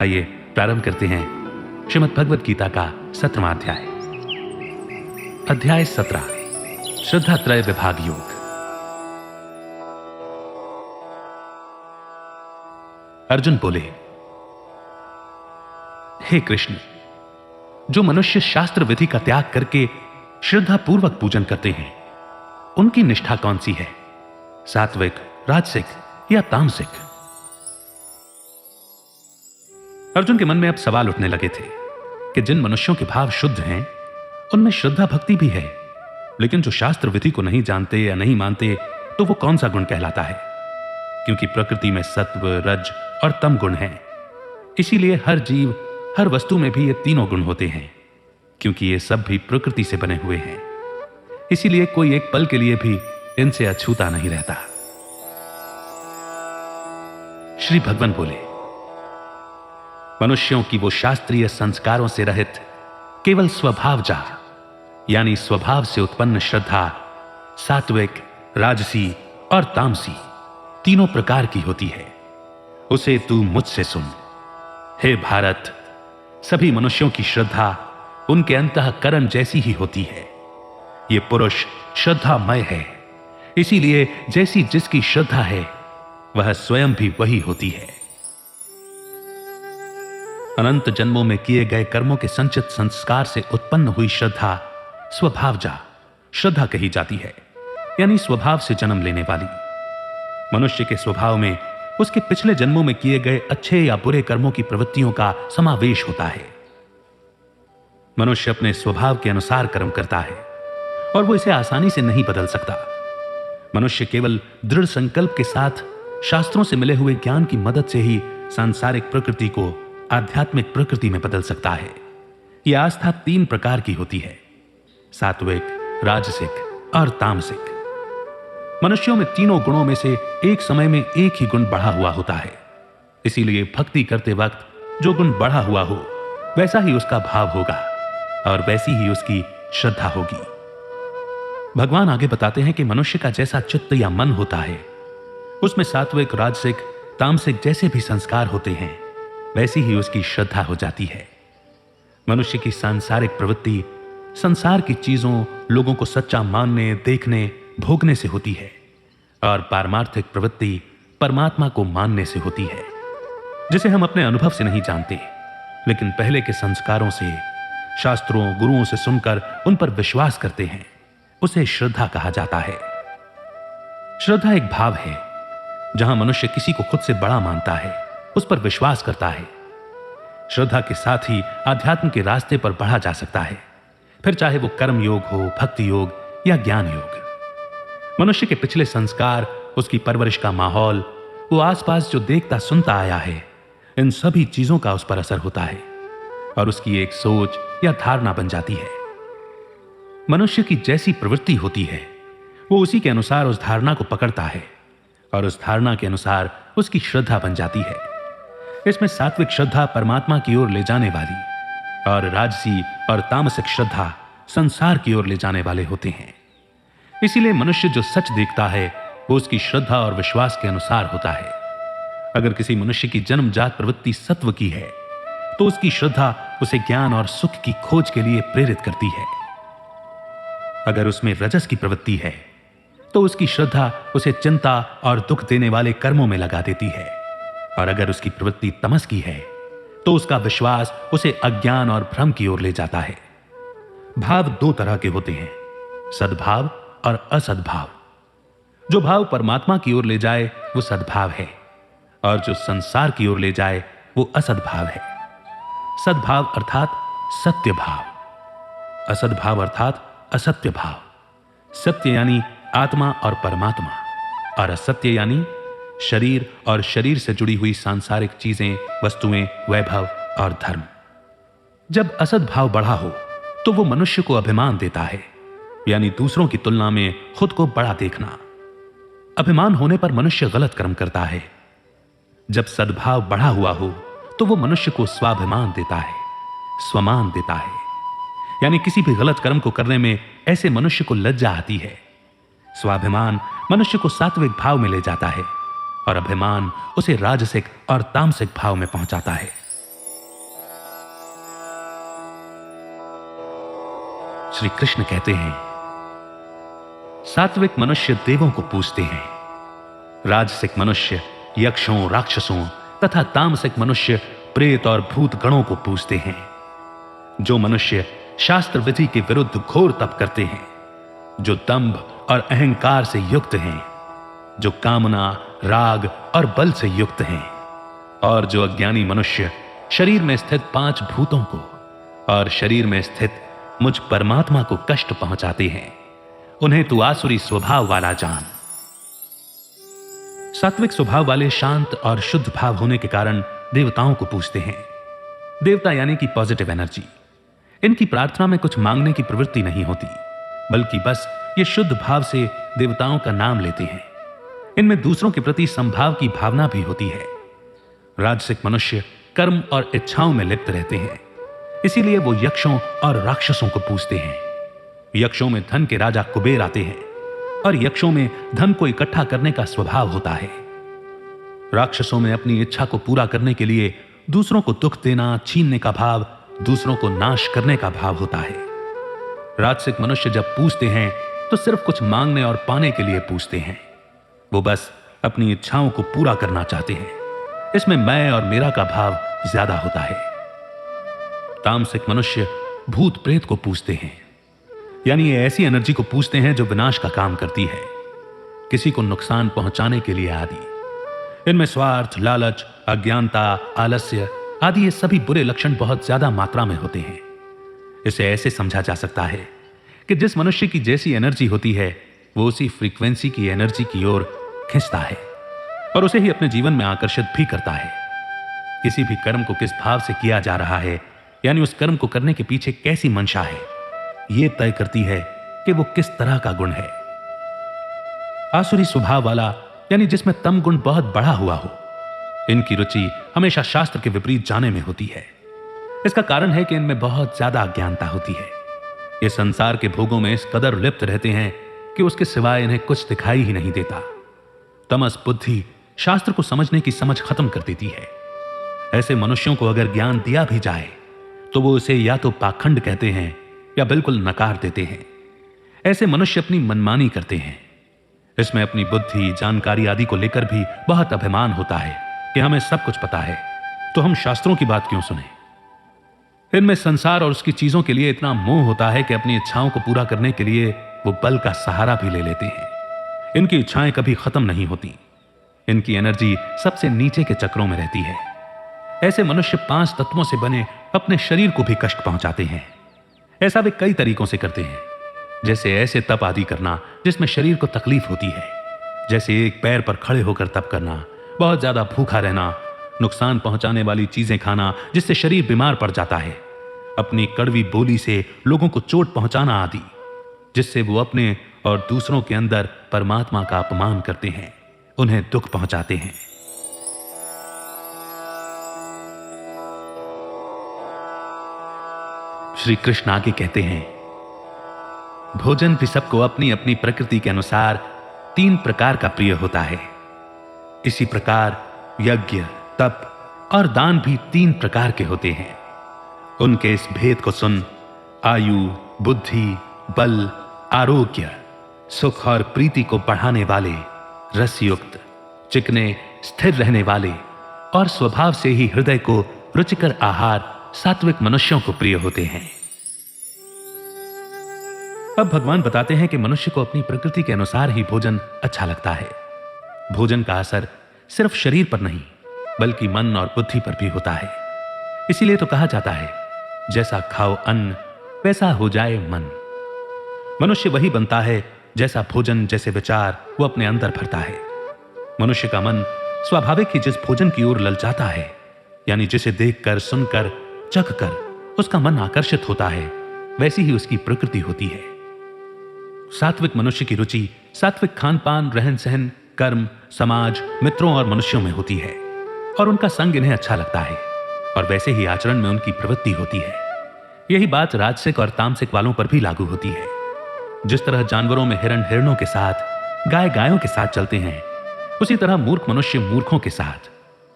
आइए प्रारंभ करते हैं श्रीमद् भगवत गीता का 17वां अध्याय। अध्याय 17 श्रद्धा त्रय विभाग योग। अर्जुन बोले, हे कृष्ण, जो मनुष्य शास्त्र विधि का त्याग करके श्रद्धा पूर्वक पूजन करते हैं, उनकी निष्ठा कौन सी है, सात्विक, राजसिक या तामसिक? अर्जुन के मन में अब सवाल उठने लगे थे कि जिन मनुष्यों के भाव शुद्ध हैं, उनमें श्रद्धा भक्ति भी है, लेकिन जो शास्त्र विधि को नहीं जानते या नहीं मानते, तो वो कौन सा गुण कहलाता है? क्योंकि प्रकृति में सत्व, रज और तम गुण हैं। इसीलिए हर जीव, हर वस्तु में भी ये तीनों गुण होते हैं, क्योंकि ये सब भी प्रकृति से बने हुए हैं। इसीलिए कोई एक पल के लिए भी इनसे अछूता नहीं रहता। श्री भगवान बोले, मनुष्यों की वो शास्त्रीय संस्कारों से रहित केवल स्वभावजा यानी स्वभाव से उत्पन्न श्रद्धा सात्विक, राजसी और तामसी तीनों प्रकार की होती है। उसे तू मुझसे सुन। हे भारत, सभी मनुष्यों की श्रद्धा उनके अंतःकरण जैसी ही होती है। ये पुरुष श्रद्धामय है, इसीलिए जैसी जिसकी श्रद्धा है, वह स्वयं भी वही होती है। अनंत जन्मों में किए गए कर्मों के संचित संस्कार से उत्पन्न हुई श्रद्धा स्वभावजा श्रद्धा कही जाती है, यानी स्वभाव से जन्म लेने वाली। मनुष्य के स्वभाव में उसके पिछले जन्मों में किए गए अच्छे या बुरे कर्मों की प्रवृत्तियों का समावेश होता है। मनुष्य अपने स्वभाव के अनुसार कर्म करता है और वो इसे आसानी से नहीं बदल सकता। मनुष्य केवल दृढ़ संकल्प के साथ शास्त्रों से मिले हुए ज्ञान की मदद से ही सांसारिक प्रकृति को आध्यात्मिक प्रकृति में बदल सकता है। यह आस्था तीन प्रकार की होती है, सात्विक, राजसिक और तामसिक। मनुष्यों में तीनों गुणों में से एक समय में एक ही गुण बढ़ा हुआ होता है। इसीलिए भक्ति करते वक्त जो गुण बढ़ा हुआ हो, वैसा ही उसका भाव होगा और वैसी ही उसकी श्रद्धा होगी। भगवान आगे बताते हैं कि मनुष्य का जैसा चित्त या मन होता है, उसमें सात्विक, राजसिक, तामसिक जैसे भी संस्कार होते हैं, वैसी ही उसकी श्रद्धा हो जाती है। मनुष्य की सांसारिक प्रवृत्ति संसार की चीजों, लोगों को सच्चा मानने, देखने, भोगने से होती है और पारमार्थिक प्रवृत्ति परमात्मा को मानने से होती है, जिसे हम अपने अनुभव से नहीं जानते, लेकिन पहले के संस्कारों से, शास्त्रों, गुरुओं से सुनकर उन पर विश्वास करते हैं। उसे श्रद्धा कहा जाता है। श्रद्धा एक भाव है जहां मनुष्य किसी को खुद से बड़ा मानता है, उस पर विश्वास करता है। श्रद्धा के साथ ही आध्यात्म के रास्ते पर बढ़ा जा सकता है, फिर चाहे वो कर्म योग हो, भक्ति योग या ज्ञान योग। मनुष्य के पिछले संस्कार, उसकी परवरिश का माहौल, वो आसपास जो देखता सुनता आया है, इन सभी चीजों का उस पर असर होता है और उसकी एक सोच या धारणा बन जाती है। मनुष्य की जैसी प्रवृत्ति होती है, वो उसी के अनुसार उस धारणा को पकड़ता है और उस धारणा के अनुसार उसकी श्रद्धा बन जाती है। इसमें सात्विक श्रद्धा परमात्मा की ओर ले जाने वाली और राजसी और तामसिक श्रद्धा संसार की ओर ले जाने वाले होते हैं। इसीलिए मनुष्य जो सच देखता है, वो उसकी श्रद्धा और विश्वास के अनुसार होता है। अगर किसी मनुष्य की जन्मजात प्रवृत्ति सत्व की है, तो उसकी श्रद्धा उसे ज्ञान और सुख की खोज के लिए प्रेरित करती है। अगर उसमें रजस की प्रवृत्ति है, तो उसकी श्रद्धा उसे चिंता और दुख देने वाले कर्मों में लगा देती है, और अगर उसकी प्रवृत्ति तमस की है, तो उसका विश्वास उसे अज्ञान और भ्रम की ओर ले जाता है। भाव दो तरह के होते हैं, सद्भाव और असद्भाव। जो भाव परमात्मा की ओर ले जाए वो सद्भाव है, और जो संसार की ओर ले जाए वो असद्भाव है। सद्भाव अर्थात सत्य भाव, असद्भाव अर्थात असत्य भाव। सत्य यानी आत्मा और परमात्मा, और असत्य यानी शरीर और शरीर से जुड़ी हुई सांसारिक चीजें, वस्तुएं, वैभव और धर्म। जब असद भाव बढ़ा हो, तो वो मनुष्य को अभिमान देता है, यानी दूसरों की तुलना में खुद को बड़ा देखना। अभिमान होने पर मनुष्य गलत कर्म करता है। जब सद्भाव बढ़ा हुआ हो, तो वो मनुष्य को स्वाभिमान देता है, स्वमान देता है, यानी किसी भी गलत कर्म को करने में ऐसे मनुष्य को लज्जा आती है। स्वाभिमान मनुष्य को सात्विक भाव में ले जाता है और अभिमान उसे राजसिक और तामसिक भाव में पहुंचाता है। श्री कृष्ण कहते हैं, सात्विक मनुष्य देवों को पूजते हैं, राजसिक मनुष्य यक्षों, राक्षसों तथा तामसिक मनुष्य प्रेत और भूत गणों को पूजते हैं। जो मनुष्य शास्त्र विधि के विरुद्ध घोर तप करते हैं, जो दंभ और अहंकार से युक्त हैं, जो कामना, राग और बल से युक्त हैं, और जो अज्ञानी मनुष्य शरीर में स्थित 5 भूतों को और शरीर में स्थित मुझ परमात्मा को कष्ट पहुंचाते हैं, उन्हें तू आसुरी स्वभाव वाला जान। सात्विक स्वभाव वाले शांत और शुद्ध भाव होने के कारण देवताओं को पूजते हैं। देवता यानी कि पॉजिटिव एनर्जी। इनकी प्रार्थना में कुछ मांगने की प्रवृत्ति नहीं होती, बल्कि बस ये शुद्ध भाव से देवताओं का नाम लेते हैं। इनमें दूसरों के प्रति संभाव की भावना भी होती है। राजसिक मनुष्य कर्म और इच्छाओं में लिप्त रहते हैं, इसीलिए वो यक्षों और राक्षसों को पूजते हैं। यक्षों में धन के राजा कुबेर आते हैं और यक्षों में धन को इकट्ठा करने का स्वभाव होता है। राक्षसों में अपनी इच्छा को पूरा करने के लिए दूसरों को दुख देना, छीनने का भाव, दूसरों को नाश करने का भाव होता है। राजसिक मनुष्य जब पूजते हैं तो सिर्फ कुछ मांगने और पाने के लिए पूजते हैं। वो बस अपनी इच्छाओं को पूरा करना चाहते हैं। इसमें मैं और मेरा का भाव ज्यादा होता है। तामसिक मनुष्य भूत प्रेत को पूजते हैं, यानी ये ऐसी एनर्जी को पूजते हैं जो विनाश का काम करती है, किसी को नुकसान पहुंचाने के लिए आदि। इनमें स्वार्थ, लालच, अज्ञानता, आलस्य आदि ये सभी बुरे लक्षण बहुत ज्यादा मात्रा में होते हैं। इसे ऐसे समझा जा सकता है कि जिस मनुष्य की जैसी एनर्जी होती है, वो उसी फ्रीक्वेंसी की एनर्जी की ओर खींचता है और उसे ही अपने जीवन में आकर्षित भी करता है। किसी भी कर्म को किस भाव से किया जा रहा है, यानी उस कर्म को करने के पीछे कैसी मंशा है, यह तय करती है कि वो किस तरह का गुण है। आसुरी स्वभाव वाला, यानी जिसमें तम गुण बहुत बढ़ा हुआ हो, इनकी रुचि हमेशा शास्त्र के विपरीत जाने में होती है। इसका कारण है कि इनमें बहुत ज्यादा अज्ञानता होती है। ये संसार के भोगों में इस कदर लिप्त रहते हैं कि उसके सिवाय इन्हें कुछ दिखाई ही नहीं देता। तमस बुद्धि शास्त्र को समझने की समझ खत्म कर देती है। ऐसे मनुष्यों को अगर ज्ञान दिया भी जाए तो वो उसे या तो पाखंड कहते हैं या बिल्कुल नकार देते हैं। ऐसे मनुष्य अपनी मनमानी करते हैं। इसमें अपनी बुद्धि, जानकारी आदि को लेकर भी बहुत अभिमान होता है कि हमें सब कुछ पता है, तो हम शास्त्रों की बात क्यों सुने। इनमें संसार और उसकी चीजों के लिए इतना मोह होता है कि अपनी इच्छाओं को पूरा करने के लिए वो बल का सहारा भी ले लेते हैं। इनकी इच्छाएं कभी खत्म नहीं होती। इनकी एनर्जी सबसे नीचे के चक्रों में रहती है। ऐसे मनुष्य 5 तत्वों से बने अपने शरीर को भी कष्ट पहुंचाते हैं। ऐसा वे कई तरीकों से करते हैं, जैसे ऐसे तप आदि करना जिसमें शरीर को तकलीफ होती है, जैसे एक पैर पर खड़े होकर तप करना, बहुत ज्यादा भूखा रहना, नुकसान पहुंचाने वाली चीजें खाना जिससे शरीर बीमार पड़ जाता है, अपनी कड़वी बोली से लोगों को चोट पहुंचाना आदि, जिससे वो अपने और दूसरों के अंदर परमात्मा का अपमान करते हैं, उन्हें दुख पहुंचाते हैं। श्री कृष्ण आगे कहते हैं, भोजन भी सबको अपनी अपनी प्रकृति के अनुसार 3 प्रकार का प्रिय होता है। इसी प्रकार यज्ञ, तप और दान भी 3 प्रकार के होते हैं। उनके इस भेद को सुन आयु, बुद्धि, बल, आरोग्य, सुख और प्रीति को बढ़ाने वाले, रसयुक्त, चिकने, स्थिर रहने वाले और स्वभाव से ही हृदय को रुचिकर आहार सात्विक मनुष्यों को प्रिय होते हैं। अब भगवान बताते हैं कि मनुष्य को अपनी प्रकृति के अनुसार ही भोजन अच्छा लगता है। भोजन का असर सिर्फ शरीर पर नहीं बल्कि मन और बुद्धि पर भी होता है। इसीलिए तो कहा जाता है, जैसा खाओ अन्न वैसा हो जाए मन। मनुष्य वही बनता है जैसा भोजन, जैसे विचार वो अपने अंदर भरता है। मनुष्य का मन स्वाभाविक ही जिस भोजन की ओर ललचाता है, यानी जिसे देखकर, सुनकर, चखकर उसका मन आकर्षित होता है, वैसी ही उसकी प्रकृति होती है। सात्विक मनुष्य की रुचि सात्विक खान पान, रहन सहन, कर्म, समाज, मित्रों और मनुष्यों में होती है और उनका संग इन्हें अच्छा लगता है और वैसे ही आचरण में उनकी प्रवृत्ति होती है। यही बात राजसिक और तामसिक वालों पर भी लागू होती है। जिस तरह जानवरों में हिरण हिरणों के साथ, गाय गायों के साथ चलते हैं, उसी तरह मूर्ख मनुष्य मूर्खों के साथ,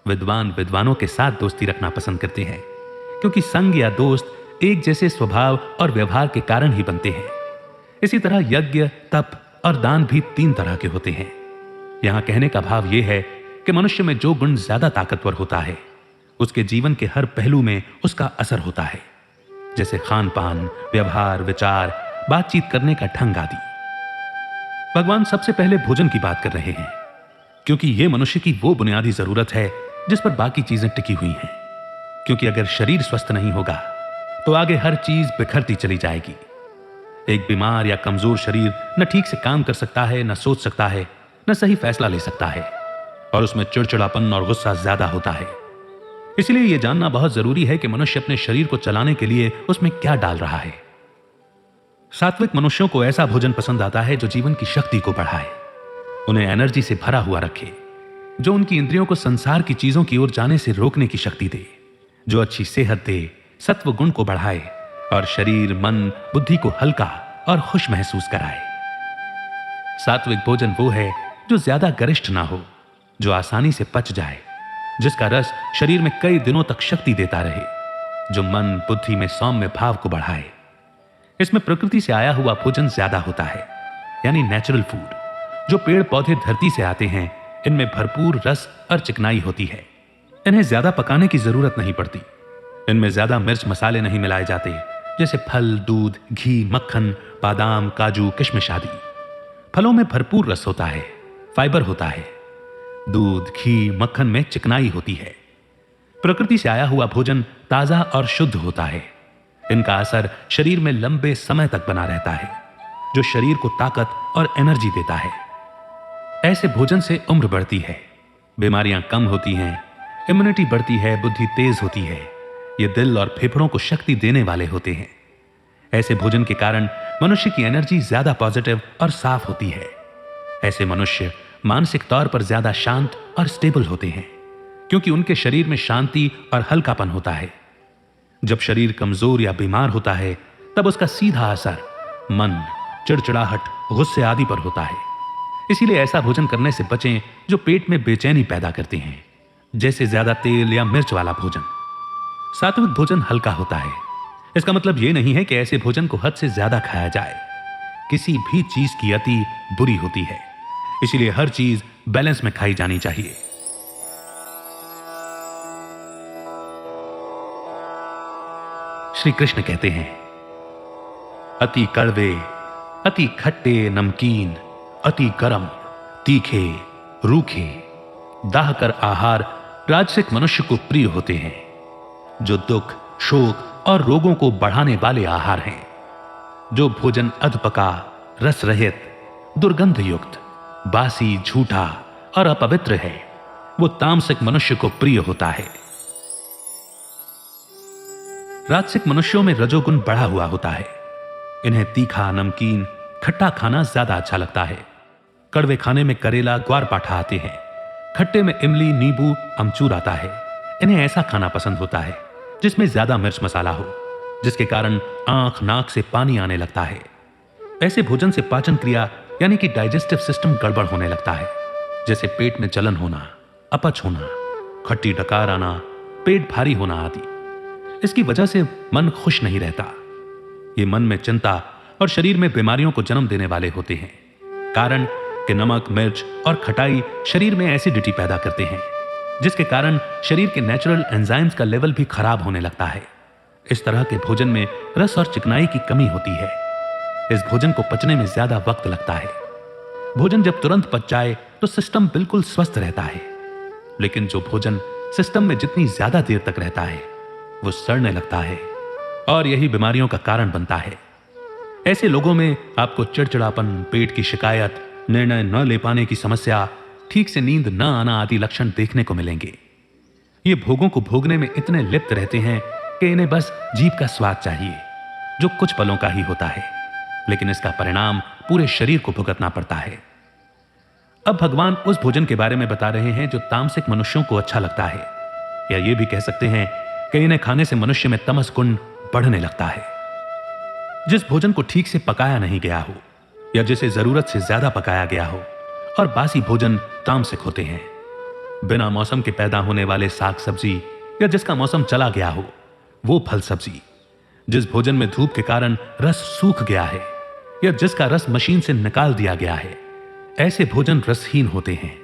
विद्वान विद्वानों के साथ दोस्ती रखना पसंद करते हैं, क्योंकि संग या दोस्त एक जैसे स्वभाव और व्यवहार के कारण ही बनते हैं। इसी तरह यज्ञ, तप और दान भी 3 तरह के होते हैं। यहां कहने का भाव यह है कि मनुष्य में जो गुण ज्यादा ताकतवर होता है, उसके जीवन के हर पहलू में उसका असर होता है, जैसे खान पान, व्यवहार, विचार, बातचीत करने का ढंग आदि। भगवान सबसे पहले भोजन की बात कर रहे हैं, क्योंकि यह मनुष्य की वो बुनियादी जरूरत है जिस पर बाकी चीजें टिकी हुई हैं। क्योंकि अगर शरीर स्वस्थ नहीं होगा तो आगे हर चीज बिखरती चली जाएगी। एक बीमार या कमजोर शरीर न ठीक से काम कर सकता है, न सोच सकता है, न सही फैसला ले सकता है, और उसमें चिड़चिड़ापन और गुस्सा ज्यादा होता है। इसलिए यह जानना बहुत जरूरी है कि मनुष्य अपने शरीर को चलाने के लिए उसमें क्या डाल रहा है। सात्विक मनुष्यों को ऐसा भोजन पसंद आता है जो जीवन की शक्ति को बढ़ाए, उन्हें एनर्जी से भरा हुआ रखे, जो उनकी इंद्रियों को संसार की चीजों की ओर जाने से रोकने की शक्ति दे, जो अच्छी सेहत दे, सत्व गुण को बढ़ाए और शरीर, मन, बुद्धि को हल्का और खुश महसूस कराए। सात्विक भोजन वो है जो ज्यादा गरिष्ठ ना हो, जो आसानी से पच जाए, जिसका रस शरीर में कई दिनों तक शक्ति देता रहे, जो मन, बुद्धि में सौम्य भाव को बढ़ाए। इसमें प्रकृति से आया हुआ भोजन ज्यादा होता है, यानी नेचुरल फूड। जो पेड़ पौधे धरती से आते हैं, इनमें भरपूर रस और चिकनाई होती है। इन्हें ज्यादा पकाने की जरूरत नहीं पड़ती। इनमें ज्यादा मिर्च मसाले नहीं मिलाए जाते, जैसे फल, दूध, घी, मक्खन, बादाम, काजू, किशमिश आदि। फलों में भरपूर रस होता है, फाइबर होता है। दूध, घी, मक्खन में चिकनाई होती है। प्रकृति से आया हुआ भोजन ताजा और शुद्ध होता है। इनका असर शरीर में लंबे समय तक बना रहता है, जो शरीर को ताकत और एनर्जी देता है। ऐसे भोजन से उम्र बढ़ती है, बीमारियां कम होती हैं, इम्यूनिटी बढ़ती है, बुद्धि तेज होती है। ये दिल और फेफड़ों को शक्ति देने वाले होते हैं। ऐसे भोजन के कारण मनुष्य की एनर्जी ज्यादा पॉजिटिव और साफ होती है। ऐसे मनुष्य मानसिक तौर पर ज्यादा शांत और स्टेबल होते हैं, क्योंकि उनके शरीर में शांति और हल्कापन होता है। जब शरीर कमजोर या बीमार होता है, तब उसका सीधा असर मन, चिड़चिड़ाहट, गुस्से आदि पर होता है। इसीलिए ऐसा भोजन करने से बचें जो पेट में बेचैनी पैदा करते हैं, जैसे ज्यादा तेल या मिर्च वाला भोजन। सात्विक भोजन हल्का होता है। इसका मतलब यह नहीं है कि ऐसे भोजन को हद से ज्यादा खाया जाए। किसी भी चीज की अति बुरी होती है, इसीलिए हर चीज बैलेंस में खाई जानी चाहिए। श्री कृष्ण कहते हैं, अति कड़वे, अति खट्टे, नमकीन, अति गरम, तीखे, रूखे, दाहकर आहार राजसिक मनुष्य को प्रिय होते हैं, जो दुख, शोक और रोगों को बढ़ाने वाले आहार हैं। जो भोजन अधपका, रस रहित, दुर्गंध युक्त, बासी, झूठा और अपवित्र है, वो तामसिक मनुष्य को प्रिय होता है। राजसिक मनुष्यों में रजोगुण बढ़ा हुआ होता है। इन्हें तीखा, नमकीन, खट्टा खाना ज्यादा अच्छा लगता है। कड़वे खाने में करेला, ग्वारपाठा आते हैं। खट्टे में इमली, नींबू, अमचूर आता है। इन्हें ऐसा खाना पसंद होता है जिसमें ज्यादा मिर्च मसाला हो, जिसके कारण आंख, नाक से पानी आने लगता है। ऐसे भोजन से पाचन क्रिया यानी कि डाइजेस्टिव सिस्टम गड़बड़ होने लगता है, जैसे पेट में जलन होना, अपच होना, खट्टी डकार आना, पेट भारी होना आदि। इसकी वजह से मन खुश नहीं रहता। ये मन में चिंता और शरीर में बीमारियों को जन्म देने वाले होते हैं। कारण कि नमक, मिर्च और खटाई शरीर में एसिडिटी पैदा करते हैं, जिसके कारण शरीर के नेचुरल एंजाइम्स का लेवल भी खराब होने लगता है। इस तरह के भोजन में रस और चिकनाई की कमी होती है। इस भोजन को पचने में ज्यादा वक्त लगता है। भोजन जब तुरंत पच जाए तो सिस्टम बिल्कुल स्वस्थ रहता है, लेकिन जो भोजन सिस्टम में जितनी ज्यादा देर तक रहता है, वो सड़ने लगता है और यही बीमारियों का कारण बनता है। ऐसे लोगों में आपको चिड़चिड़ापन, पेट की शिकायत, निर्णय न ले पाने की समस्या, ठीक से नींद न आना आदि लक्षण देखने को मिलेंगे। ये भोगों को भोगने में इतने लिप्त रहते हैं कि इन्हें बस जीभ का स्वाद चाहिए, जो कुछ पलों का ही होता है, लेकिन इसका परिणाम पूरे शरीर को भुगतना पड़ता है। अब भगवान उस भोजन के बारे में बता रहे हैं जो तामसिक मनुष्यों को अच्छा लगता है, या ये भी कह सकते हैं कि इन्हें खाने से मनुष्य में तमस गुण बढ़ने लगता है। जिस भोजन को ठीक से पकाया नहीं गया हो, या जिसे जरूरत से ज्यादा पकाया गया हो, और बासी भोजन तामसिक होते हैं। बिना मौसम के पैदा होने वाले साग सब्जी, या जिसका मौसम चला गया हो, वो फल सब्जी, जिस भोजन में धूप के कारण रस सूख गया है या जिसका रस मशीन से निकाल दिया गया है, ऐसे भोजन रसहीन होते हैं।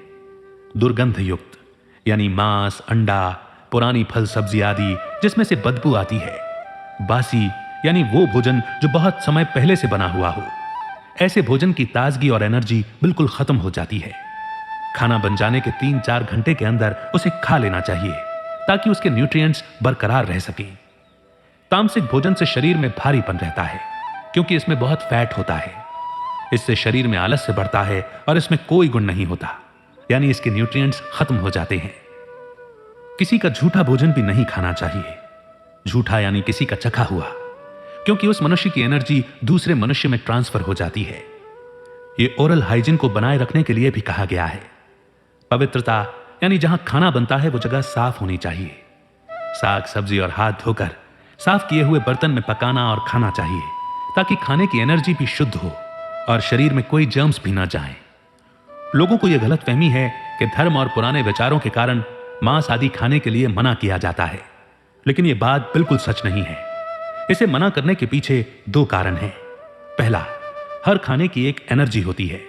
दुर्गंध युक्त यानी मांस, अंडा, पुरानी फल सब्जी आदि जिसमें से बदबू आती है। बासी यानी वो भोजन जो बहुत समय पहले से बना हुआ हो। ऐसे भोजन की ताजगी और एनर्जी बिल्कुल खत्म हो जाती है। खाना बन जाने के 3-4 घंटे के अंदर उसे खा लेना चाहिए ताकि उसके न्यूट्रिएंट्स बरकरार रह सकें। तामसिक भोजन से शरीर में भारीपन रहता है क्योंकि इसमें बहुत फैट होता है। इससे शरीर में आलस्य बढ़ता है और इसमें कोई गुण नहीं होता, यानी इसके न्यूट्रिएंट्स खत्म हो जाते हैं। किसी का झूठा भोजन भी नहीं खाना चाहिए। झूठा यानी किसी का चखा हुआ, क्योंकि उस मनुष्य की एनर्जी दूसरे मनुष्य में ट्रांसफर हो जाती है। यह ओरल हाइजीन को बनाए रखने के लिए भी कहा गया है। पवित्रता यानी जहां खाना बनता है वो जगह साफ होनी चाहिए। साग सब्जी और हाथ धोकर साफ किए हुए बर्तन में पकाना और खाना चाहिए ताकि खाने की एनर्जी भी शुद्ध हो और शरीर में कोई जर्म्स भी ना जाएं। लोगों को यह गलतफहमी है कि धर्म और पुराने विचारों के कारण मांस आदि खाने के लिए मना किया जाता है, लेकिन यह बात बिल्कुल सच नहीं है। इसे मना करने के पीछे 2 कारण हैं। पहला, हर खाने की एक एनर्जी होती है,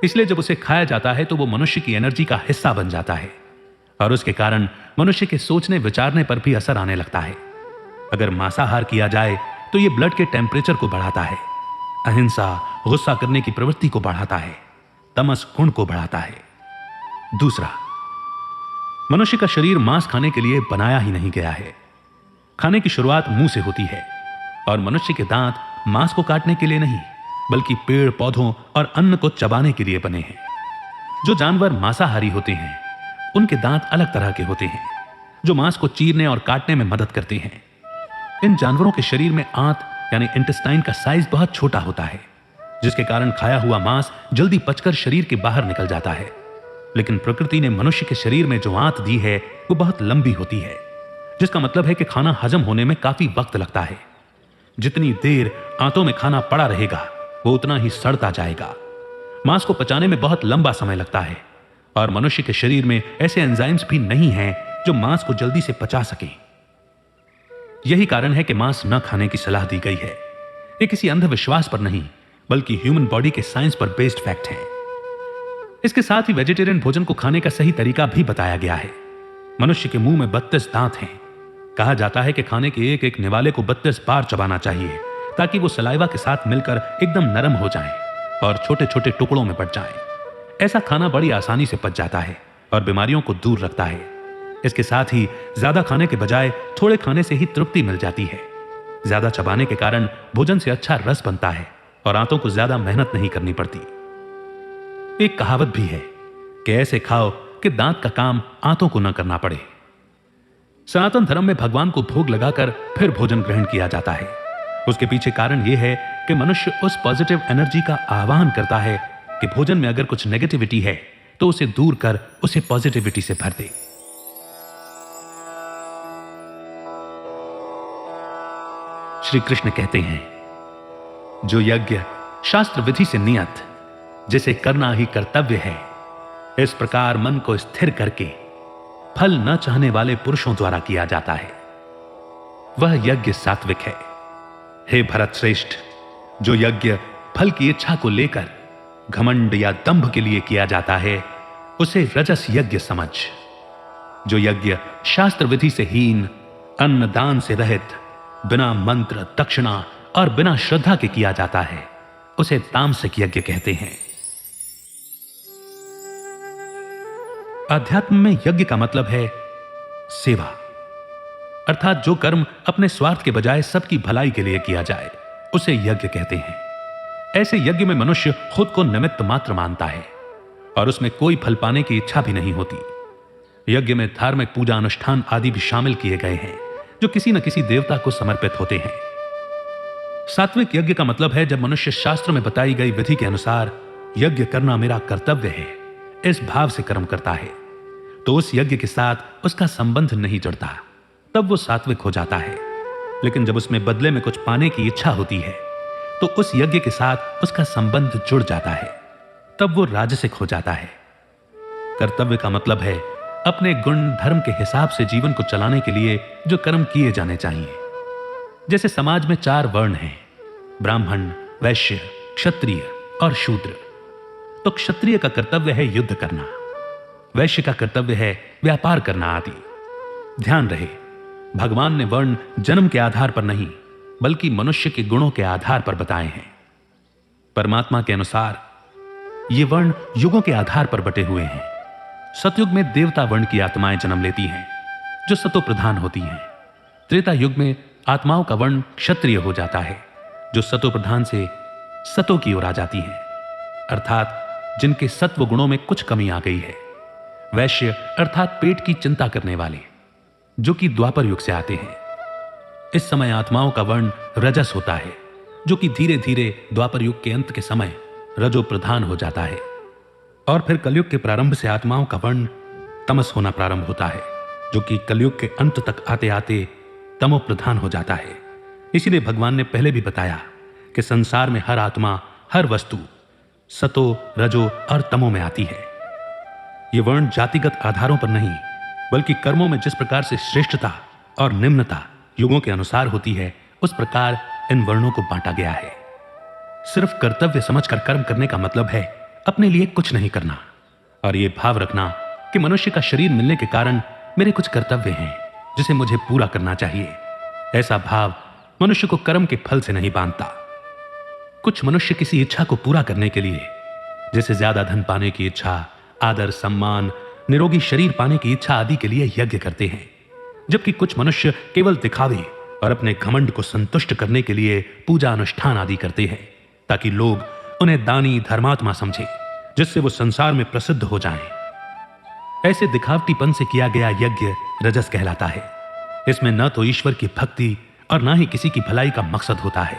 इसलिए जब उसे खाया जाता है तो वो मनुष्य की एनर्जी का हिस्सा बन जाता है और उसके कारण मनुष्य के सोचने विचारने पर भी असर आने लगता है। अगर मांसाहार किया जाए तो यह ब्लड के टेम्परेचर को बढ़ाता है, अहिंसा, गुस्सा करने की प्रवृत्ति को बढ़ाता है, तमस गुण को बढ़ाता है। दूसरा, मनुष्य का शरीर मांस खाने के लिए बनाया ही नहीं गया है। खाने की शुरुआत मुंह से होती है और मनुष्य के दांत मांस को काटने के लिए नहीं बल्कि पेड़ पौधों और अन्न को चबाने के लिए बने हैं। जो जानवर मांसाहारी होते हैं उनके दांत अलग तरह के होते हैं जो मांस को चीरने और काटने में मदद करते हैं। इन जानवरों के शरीर में आंत यानी इंटेस्टाइन का साइज बहुत छोटा होता है, जिसके कारण खाया हुआ मांस जल्दी पचकर शरीर के बाहर निकल जाता है। लेकिन प्रकृति ने मनुष्य के शरीर में जो आंत दी है वो बहुत लंबी होती है, जिसका मतलब है कि खाना हजम होने में काफी वक्त लगता है। जितनी देर आंतों में खाना पड़ा रहेगा वो उतना ही सड़ता जाएगा। मांस को पचाने में बहुत लंबा समय लगता है और मनुष्य के शरीर में ऐसे एंजाइम्स भी नहीं हैं जो मांस को जल्दी से पचा सके। यही कारण है कि मांस न खाने की सलाह दी गई है। ये किसी अंधविश्वास पर नहीं बल्कि ह्यूमन बॉडी के साइंस पर बेस्ड फैक्ट है। इसके साथ ही वेजिटेरियन भोजन को खाने का सही तरीका भी बताया गया है। मनुष्य के मुंह में 32 दांत हैं। कहा जाता है कि खाने के एक एक निवाले को 32 बार चबाना चाहिए ताकि वो सलाइवा के साथ मिलकर एकदम नरम हो जाएं और छोटे छोटे टुकड़ों में बट जाएं। ऐसा खाना बड़ी आसानी से पच जाता है और बीमारियों को दूर रखता है। इसके साथ ही ज्यादा खाने के बजाय थोड़े खाने से ही तृप्ति मिल जाती है। ज्यादा चबाने के कारण भोजन से अच्छा रस बनता है और आंतों को ज्यादा मेहनत नहीं करनी पड़ती। एक कहावत भी है कि ऐसे खाओ कि दांत का काम आंतों को न करना पड़े। सनातन धर्म में भगवान को भोग लगाकर फिर भोजन ग्रहण किया जाता है। उसके पीछे कारण यह है कि मनुष्य उस पॉजिटिव एनर्जी का आह्वान करता है कि भोजन में अगर कुछ नेगेटिविटी है तो उसे दूर कर उसे पॉजिटिविटी से भर दे। श्री कृष्ण कहते हैं, जो यज्ञ शास्त्र विधि से नियत, जिसे करना ही कर्तव्य है, इस प्रकार मन को स्थिर करके फल न चाहने वाले पुरुषों द्वारा किया जाता है, वह यज्ञ सात्विक है। हे भरत श्रेष्ठ, जो यज्ञ फल की इच्छा को लेकर घमंड या दंभ के लिए किया जाता है उसे रजस यज्ञ समझ। जो यज्ञ शास्त्र विधि से हीन, अन्न दान से रहित, बिना मंत्र दक्षिणा और बिना श्रद्धा के किया जाता है उसे तामसिक यज्ञ कहते हैं। अध्यात्म में यज्ञ का मतलब है सेवा, अर्थात जो कर्म अपने स्वार्थ के बजाय सबकी भलाई के लिए किया जाए उसे यज्ञ कहते हैं। ऐसे यज्ञ में मनुष्य खुद को निमित्त मात्र मानता है और उसमें कोई फल पाने की इच्छा भी नहीं होती। यज्ञ में धार्मिक पूजा अनुष्ठान आदि भी शामिल किए गए हैं जो किसी न किसी देवता को समर्पित होते हैं। सात्विक यज्ञ का मतलब है जब मनुष्य शास्त्र में बताई गई विधि के अनुसार यज्ञ करना मेरा कर्तव्य है, इस भाव से कर्म करता है, तो उस यज्ञ के साथ उसका संबंध नहीं जुड़ता, तब वो सात्विक हो जाता है। लेकिन जब उसमें बदले में कुछ पाने की इच्छा होती है तो उस यज्ञ के साथ उसका संबंध जुड़ जाता है, तब वो राजसिक हो जाता है। कर्तव्य का मतलब है अपने गुण धर्म के हिसाब से जीवन को चलाने के लिए जो कर्म किए जाने चाहिए। जैसे समाज में 4 वर्ण हैं, ब्राह्मण, वैश्य, क्षत्रिय और शूद्र। तो क्षत्रिय का कर्तव्य है युद्ध करना, वैश्य का कर्तव्य है व्यापार करना आदि। ध्यान रहे, भगवान ने वर्ण जन्म के आधार पर नहीं बल्कि मनुष्य के गुणों के आधार पर बताए हैं। परमात्मा के अनुसार ये वर्ण युगों के आधार पर बटे हुए हैं। सतयुग में देवता वर्ण की आत्माएं जन्म लेती हैं जो सतो प्रधान होती हैं। त्रेता युग में आत्माओं का वर्ण क्षत्रिय हो जाता है जो सतो प्रधान से सतो की ओर आ जाती हैं, अर्थात जिनके सत्व गुणों में कुछ कमी आ गई है। वैश्य अर्थात पेट की चिंता करने वाले, जो कि द्वापर युग से आते हैं। इस समय आत्माओं का वर्ण रजस होता है जो कि धीरे धीरे द्वापर युग के अंत के समय रजो प्रधान हो जाता है। और फिर कलयुग के प्रारंभ से आत्माओं का वर्ण तमस होना प्रारंभ होता है जो कि कलयुग के अंत तक आते आते तमो प्रधान हो जाता है। इसीलिए भगवान ने पहले भी बताया कि संसार में हर आत्मा, हर वस्तु सतो, रजो और तमो में आती है। ये वर्ण जातिगत आधारों पर नहीं बल्कि कर्मों में जिस प्रकार से श्रेष्ठता और निम्नता युगों के अनुसार होती है, उस प्रकार इन वर्णों को बांटा गया है। सिर्फ कर्तव्य समझकर कर्म करने का मतलब है अपने लिए कुछ नहीं करना और यह भाव रखना कि मनुष्य का शरीर मिलने के कारण मेरे कुछ कर्तव्य हैं जिसे मुझे पूरा करना चाहिए। ऐसा भाव मनुष्य को कर्म के फल से नहीं बांधता। कुछ मनुष्य किसी इच्छा को पूरा करने के लिए, जैसे ज्यादा धन पाने की इच्छा, आदर, सम्मान, निरोगी शरीर पाने की इच्छा आदि के लिए यज्ञ करते हैं, जबकि कुछ मनुष्य केवल दिखावे और अपने घमंड को संतुष्ट करने के लिए पूजा अनुष्ठान आदि करते हैं ताकि लोग उन्हें दानी, धर्मात्मा समझे, जिससे वो संसार में प्रसिद्ध हो जाएं। ऐसे दिखावटीपन से किया गया यज्ञ रजस कहलाता है। इसमें न तो ईश्वर की भक्ति और ना ही किसी की भलाई का मकसद होता है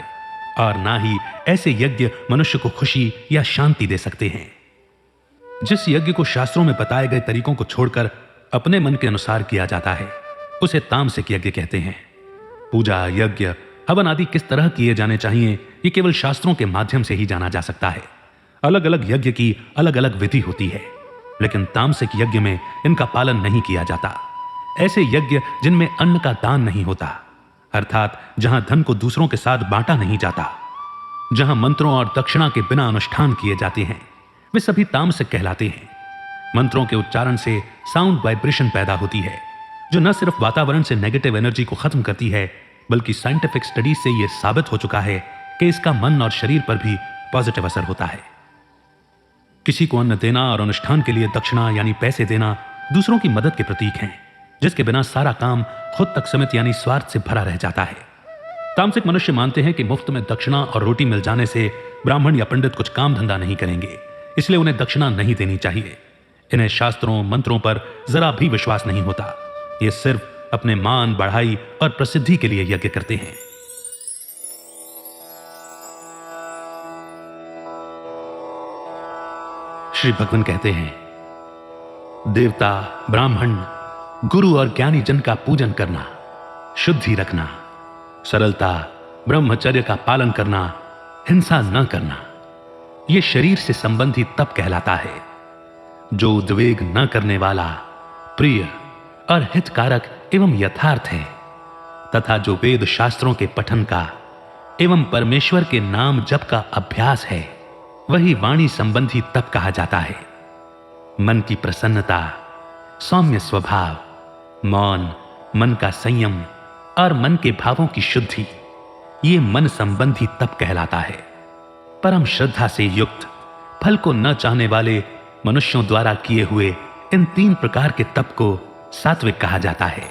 और ना ही ऐसे यज्ञ मनुष्य को खुशी या शांति दे सकते हैं। जिस यज्ञ को शास्त्रों में बताए गए तरीकों को छोड़कर अपने मन के अनुसार किया जाता है उसे तामसिक यज्ञ कहते हैं। पूजा, यज्ञ, हवन आदि किस तरह किए जाने चाहिए ये केवल शास्त्रों के माध्यम से ही जाना जा सकता है। अलग अलग यज्ञ की अलग अलग विधि होती है, लेकिन तामसिक यज्ञ में इनका पालन नहीं किया जाता। ऐसे यज्ञ जिनमें अन्न का दान नहीं होता, अर्थात जहां धन को दूसरों के साथ बांटा नहीं जाता, जहां मंत्रों और दक्षिणा के बिना अनुष्ठान किए जाते हैं, वे सभी तामसिक कहलाते हैं। मंत्रों के उच्चारण से साउंड वाइब्रेशन पैदा होती है जो न सिर्फ वातावरण से नेगेटिव एनर्जी को खत्म करती है बल्कि साइंटिफिक स्टडीज से यह साबित हो चुका है कि इसका मन और शरीर पर भी पॉजिटिव असर होता है। किसी को अन्न देना और अनुष्ठान के लिए दक्षिणा यानी पैसे देना दूसरों की मदद के प्रतीक हैं, जिसके बिना सारा काम खुद तक सीमित यानी स्वार्थ से भरा रह जाता है। तामसिक मनुष्य मानते हैं कि मुफ्त में दक्षिणा और रोटी मिल जाने से ब्राह्मण या पंडित कुछ काम धंधा नहीं करेंगे, इसलिए उन्हें दक्षिणा नहीं देनी चाहिए। इन्हें शास्त्रों, मंत्रों पर जरा भी विश्वास नहीं होता। ये सिर्फ अपने मान, बढ़ाई और प्रसिद्धि के लिए यज्ञ करते हैं। श्री भगवान कहते हैं, देवता, ब्राह्मण, गुरु और ज्ञानी जन का पूजन करना, शुद्धि रखना, सरलता, ब्रह्मचर्य का पालन करना, हिंसा न करना, यह शरीर से संबंधित तप कहलाता है। जो उद्वेग न करने वाला, प्रिय और हितकारक एवं यथार्थ है तथा जो वेद शास्त्रों के पठन का एवं परमेश्वर के नाम जप का अभ्यास है, वही वाणी संबंधी तप कहा जाता है। मन की प्रसन्नता, सौम्य स्वभाव, मौन, मन का संयम और मन के भावों की शुद्धि, ये मन संबंधी तप कहलाता है। परम श्रद्धा से युक्त, फल को न चाहने वाले मनुष्यों द्वारा किए हुए इन 3 प्रकार के तप को सात्विक कहा जाता है।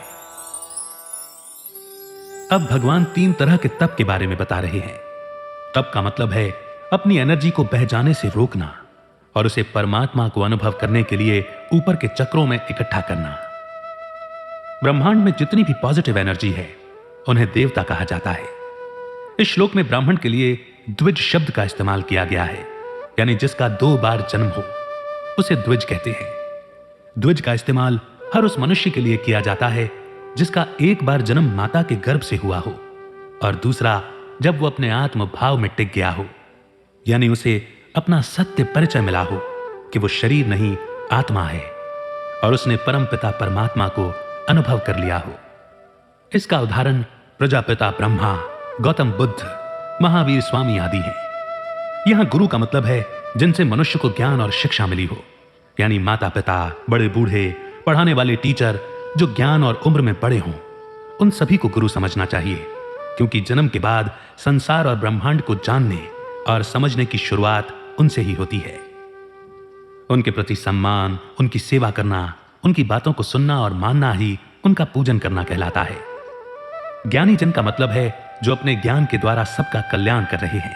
अब भगवान 3 तरह के तप के बारे में बता रहे हैं। तप का मतलब है अपनी एनर्जी को बह जाने से रोकना और उसे परमात्मा को अनुभव करने के लिए ऊपर के चक्रों में इकट्ठा करना। ब्रह्मांड में जितनी भी पॉजिटिव एनर्जी है उन्हें देवता कहा जाता है। इस श्लोक में ब्राह्मण के लिए द्विज शब्द का इस्तेमाल किया गया है, यानी जिसका 2 बार जन्म हो उसे द्विज कहते हैं। द्विज का इस्तेमाल हर उस मनुष्य के लिए किया जाता है जिसका एक बार जन्म माता के गर्भ से हुआ हो और दूसरा जब वो अपने आत्म भाव में टिक गया हो, यानी उसे अपना सत्य परिचय मिला हो कि वो शरीर नहीं आत्मा है और उसने परमपिता परमात्मा को अनुभव कर लिया हो। इसका उदाहरण प्रजापिता ब्रह्मा, गौतम बुद्ध, महावीर स्वामी आदि हैं। यहां गुरु का मतलब है जिनसे मनुष्य को ज्ञान और शिक्षा मिली हो, यानी माता पिता, बड़े बूढ़े, पढ़ाने वाले टीचर जो ज्ञान और उम्र में बड़े हों, उन सभी को गुरु समझना चाहिए, क्योंकि जन्म के बाद संसार और ब्रह्मांड को जानने और समझने की शुरुआत उनसे ही होती है। उनके प्रति सम्मान, उनकी सेवा करना, उनकी बातों को सुनना और मानना ही उनका पूजन करना कहलाता है। ज्ञानी जन का मतलब है जो अपने ज्ञान के द्वारा सबका कल्याण कर रहे हैं।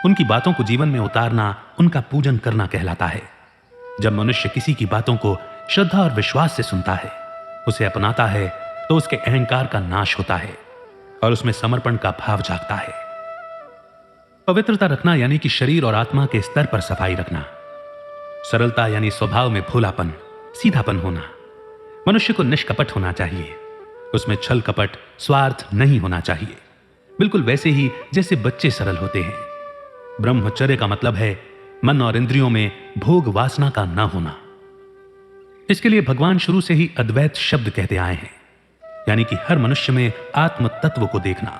उनकी बातों को जीवन में उतारना उनका पूजन करना कहलाता है। जब मनुष्य किसी की बातों को श्रद्धा और विश्वास से सुनता है, उसे अपनाता है, तो उसके अहंकार का नाश होता है और उसमें समर्पण का भाव जागता है। पवित्रता रखना यानी कि शरीर और आत्मा के स्तर पर सफाई रखना। सरलता यानी स्वभाव में भोलापन, सीधापन होना। मनुष्य को निष्कपट होना चाहिए, उसमें छल कपट, स्वार्थ नहीं होना चाहिए, बिल्कुल वैसे ही जैसे बच्चे सरल होते हैं। ब्रह्मचर्य का मतलब है मन और इंद्रियों में भोग वासना का न होना। इसके लिए भगवान शुरू से ही अद्वैत शब्द कहते आए हैं, यानी कि हर मनुष्य में आत्म तत्व को देखना।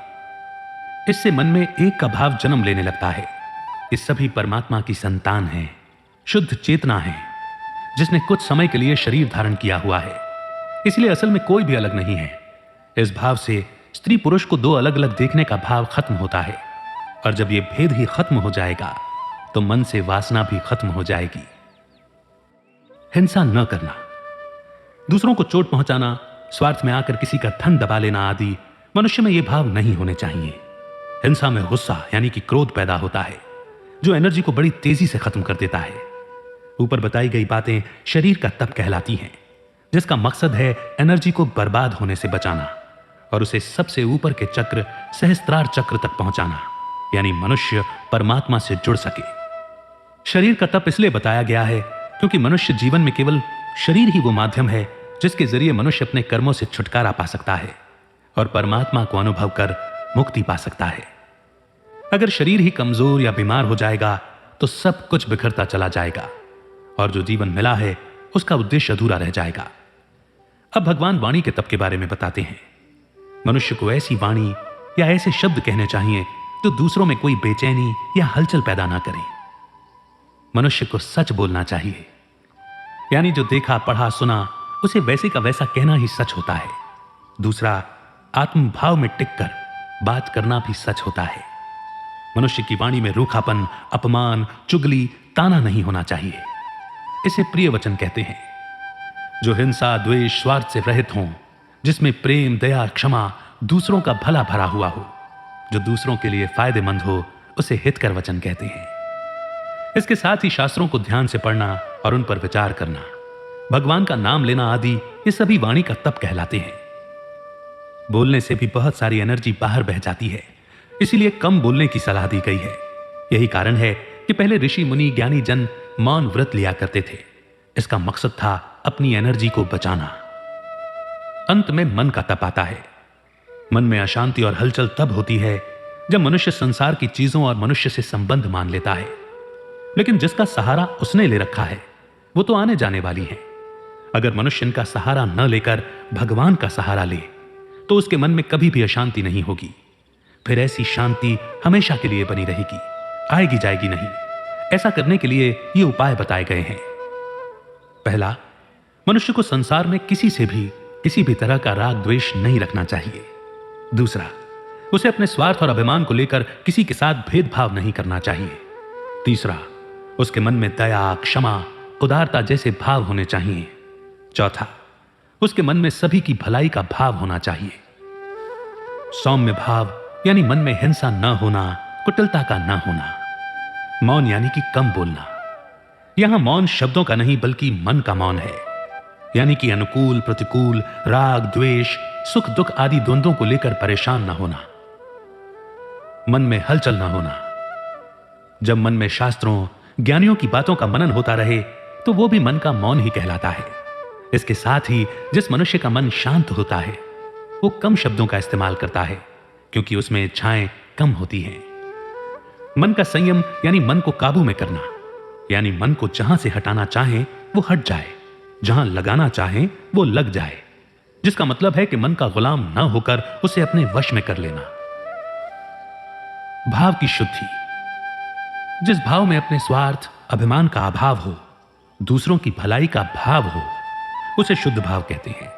इससे मन में एक का भाव जन्म लेने लगता है कि सभी परमात्मा की संतान हैं, शुद्ध चेतना है, जिसने कुछ समय के लिए शरीर धारण किया हुआ है, इसलिए असल में कोई भी अलग नहीं है। इस भाव से स्त्री पुरुष को दो अलग अलग देखने का भाव खत्म होता है, और जब यह भेद ही खत्म हो जाएगा तो मन से वासना भी खत्म हो जाएगी। हिंसा न करना, दूसरों को चोट पहुंचाना, स्वार्थ में आकर किसी का धन दबा लेना आदि मनुष्य में यह भाव नहीं होने चाहिए। हिंसा में गुस्सा यानी कि क्रोध पैदा होता है, जो एनर्जी को बड़ी तेजी से खत्म कर देता है। ऊपर बताई गई बातें शरीर का तप कहलाती हैं, जिसका मकसद है एनर्जी को बर्बाद होने से बचाना और उसे सबसे ऊपर के चक्र सहस्त्रार चक्र तक पहुंचाना, यानी मनुष्य परमात्मा से जुड़ सके। शरीर का तप इसलिए बताया गया है क्योंकि मनुष्य जीवन में केवल शरीर ही वो माध्यम है जिसके जरिए मनुष्य अपने कर्मों से छुटकारा पा सकता है और परमात्मा को अनुभव कर मुक्ति पा सकता है। अगर शरीर ही कमजोर या बीमार हो जाएगा तो सब कुछ बिखरता चला जाएगा और जो जीवन मिला है उसका उद्देश्य अधूरा रह जाएगा। अब भगवान वाणी के तप के बारे में बताते हैं। मनुष्य को ऐसी वाणी या ऐसे शब्द कहने चाहिए जो दूसरों में कोई बेचैनी या हलचल पैदा ना करे। मनुष्य को सच बोलना चाहिए, यानी जो देखा पढ़ा सुना उसे वैसे का वैसा कहना ही सच होता है। दूसरा, आत्मभाव में टिककर बात करना भी सच होता है। मनुष्य की वाणी में रूखापन, अपमान, चुगली, ताना नहीं होना चाहिए। इसे प्रिय वचन कहते हैं। जो हिंसा, द्वेष, स्वार्थ से रहित हों, जिसमें प्रेम, दया, क्षमा, दूसरों का भला भरा हुआ हो, जो दूसरों के लिए फायदेमंद हो, उसे हितकर वचन कहते हैं। इसके साथ ही शास्त्रों को ध्यान से पढ़ना और उन पर विचार करना, भगवान का नाम लेना आदि ये सभी वाणी का तप कहलाते हैं। बोलने से भी बहुत सारी एनर्जी बाहर बह जाती है, इसीलिए कम बोलने की सलाह दी गई है। यही कारण है कि पहले ऋषि मुनि ज्ञानी जन मौन व्रत लिया करते थे। इसका मकसद था अपनी एनर्जी को बचाना। अंत में मन का तप आता है। मन में अशांति और हलचल तब होती है जब मनुष्य संसार की चीजों और मनुष्य से संबंध मान लेता है, लेकिन जिसका सहारा उसने ले रखा है वो तो आने जाने वाली है। अगर मनुष्य इनका सहारा न लेकर भगवान का सहारा ले तो उसके मन में कभी भी अशांति नहीं होगी। फिर ऐसी शांति हमेशा के लिए बनी रहेगी, आएगी जाएगी नहीं। ऐसा करने के लिए ये उपाय बताए गए हैं। पहला, मनुष्य को संसार में किसी से भी किसी भी तरह का राग द्वेष नहीं रखना चाहिए। दूसरा, उसे अपने स्वार्थ और अभिमान को लेकर किसी के साथ भेदभाव नहीं करना चाहिए। तीसरा, उसके मन में दया, क्षमा, उदारता जैसे भाव होने चाहिए। चौथा, उसके मन में सभी की भलाई का भाव होना चाहिए। सौम्य भाव यानी मन में हिंसा न होना, कुटिलता का न होना। मौन यानी कि कम बोलना। यहां मौन शब्दों का नहीं बल्कि मन का मौन है, यानी कि अनुकूल प्रतिकूल, राग द्वेष, सुख दुख आदि द्वंद्वों को लेकर परेशान न होना। मन में हलचल न होना। जब मन में शास्त्रों, ज्ञानियों की बातों का मनन होता रहे तो वो भी मन का मौन ही कहलाता है। इसके साथ ही जिस मनुष्य का मन शांत होता है वो कम शब्दों का इस्तेमाल करता है, क्योंकि उसमें इच्छाएं कम होती हैं। मन का संयम यानी मन को काबू में करना, यानी मन को जहां से हटाना चाहे वो हट जाए, जहां लगाना चाहे वो लग जाए। जिसका मतलब है कि मन का गुलाम न होकर उसे अपने वश में कर लेना। भाव की शुद्धि। जिस भाव में अपने स्वार्थ, अभिमान का अभाव हो, दूसरों की भलाई का भाव हो, उसे शुद्ध भाव कहते हैं।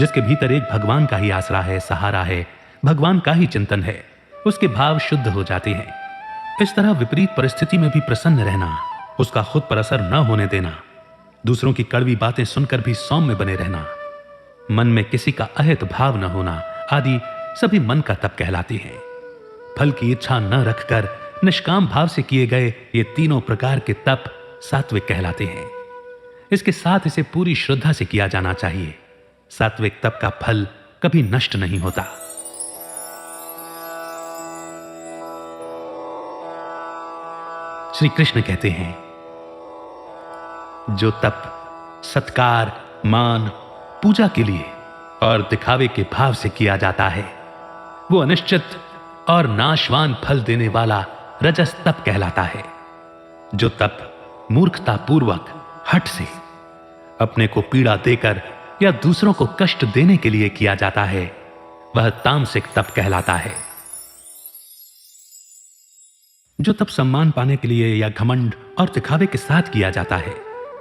जिसके भीतर एक भगवान का ही आसरा है, सहारा है, भगवान का ही चिंतन है, उसके भाव शुद्ध हो जाते हैं। इस तरह विपरीत परिस्थिति में भी प्रसन्न रहना, उसका खुद पर असर न होने देना, दूसरों की कड़वी बातें सुनकर भी सौम्य बने रहना, मन में किसी का अहित भाव न होना आदि सभी मन का तप कहलाते हैं। फल की इच्छा न रखकर निष्काम भाव से किए गए ये तीनों प्रकार के तप सात्विक कहलाते हैं। इसके साथ इसे पूरी श्रद्धा से किया जाना चाहिए। सात्विक तप का फल कभी नष्ट नहीं होता। श्री कृष्ण कहते हैं, जो तप सत्कार, मान, पूजा के लिए और दिखावे के भाव से किया जाता है, वो अनिश्चित और नाशवान फल देने वाला रजस तप कहलाता है। जो तप मूर्खता पूर्वक हठ से अपने को पीड़ा देकर या दूसरों को कष्ट देने के लिए किया जाता है, वह तामसिक तप कहलाता है। जो तप सम्मान पाने के लिए या घमंड और दिखावे के साथ किया जाता है,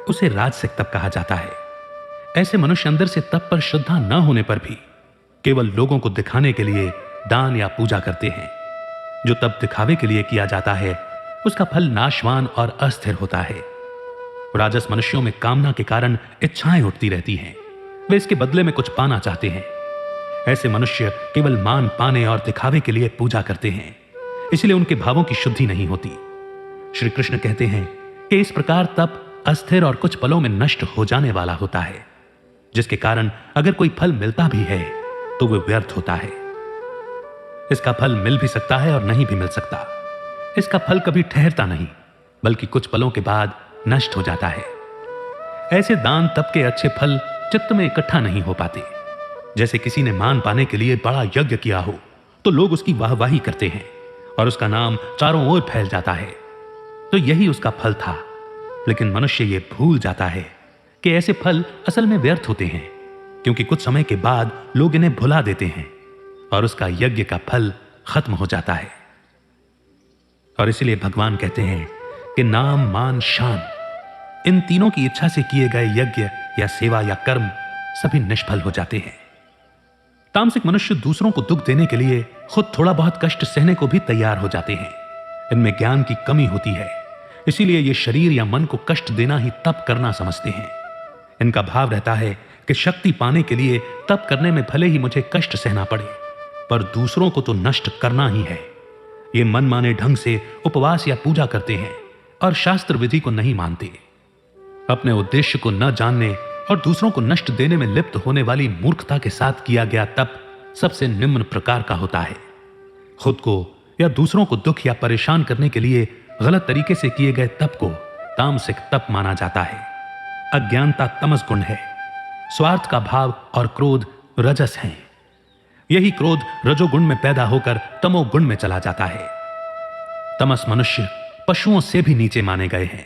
उसे राजसिक तप कहा जाता है। ऐसे मनुष्य अंदर से तप पर श्रद्धा न होने पर भी केवल लोगों को दिखाने के लिए दान या पूजा करते हैं। जो तप दिखावे के लिए किया जाता है, उसका फल नाशवान और अस्थिर होता है। राजस मनुष्यों में कामना के कारण इच्छाएं उठती रहती हैं। वे इसके बदले में कुछ पाना चाहते हैं। ऐसे मनुष्य केवल मान पाने और दिखावे के लिए पूजा करते हैं, इसलिए उनके भावों की शुद्धि नहीं होती। श्री कृष्ण कहते हैं कि इस प्रकार तप अस्थिर और कुछ पलों में नष्ट हो जाने वाला होता है, जिसके कारण अगर कोई फल मिलता भी है तो वह व्यर्थ होता है। इसका फल मिल भी सकता है और नहीं भी मिल सकता। इसका फल कभी ठहरता नहीं, बल्कि कुछ पलों के बाद नष्ट हो जाता है। ऐसे दान तप के अच्छे फल चित्त में इकट्ठा नहीं हो पाते। जैसे किसी ने मान पाने के लिए बड़ा यज्ञ किया हो तो लोग उसकी वाहवाही करते हैं और उसका नाम चारों ओर फैल जाता है, तो यही उसका फल था। लेकिन मनुष्य यह भूल जाता है कि ऐसे फल असल में व्यर्थ होते हैं, क्योंकि कुछ समय के बाद लोग इन्हें भुला देते हैं और उसका यज्ञ का फल खत्म हो जाता है। और इसलिए भगवान कहते हैं कि नाम, मान, शान, इन तीनों की इच्छा से किए गए यज्ञ या सेवा या कर्म सभी निष्फल हो जाते हैं। तामसिक मनुष्य दूसरों को दुख देने के लिए खुद थोड़ा बहुत कष्ट सहने को भी तैयार हो जाते हैं। इनमें ज्ञान की कमी होती है, इसीलिए ये शरीर या मन को कष्ट देना ही तप करना समझते हैं। इनका भाव रहता है कि शक्ति पाने के लिए तप करने में भले ही मुझे कष्ट सहना पड़े, पर दूसरों को तो नष्ट करना ही है। ये मनमाने ढंग से उपवास या पूजा करते हैं और शास्त्र विधि को नहीं मानते। अपने उद्देश्य को न जानने और दूसरों को नष्ट देने में लिप्त होने वाली मूर्खता के साथ किया गया तप सबसे निम्न प्रकार का होता है। खुद को या दूसरों को दुख या परेशान करने के लिए गलत तरीके से किए गए तप को तामसिक तप माना जाता है। अज्ञानता तमस गुण है, स्वार्थ का भाव और क्रोध रजस है। यही क्रोध रजोगुण में पैदा होकर तमोगुण में चला जाता है। तमस मनुष्य पशुओं से भी नीचे माने गए हैं,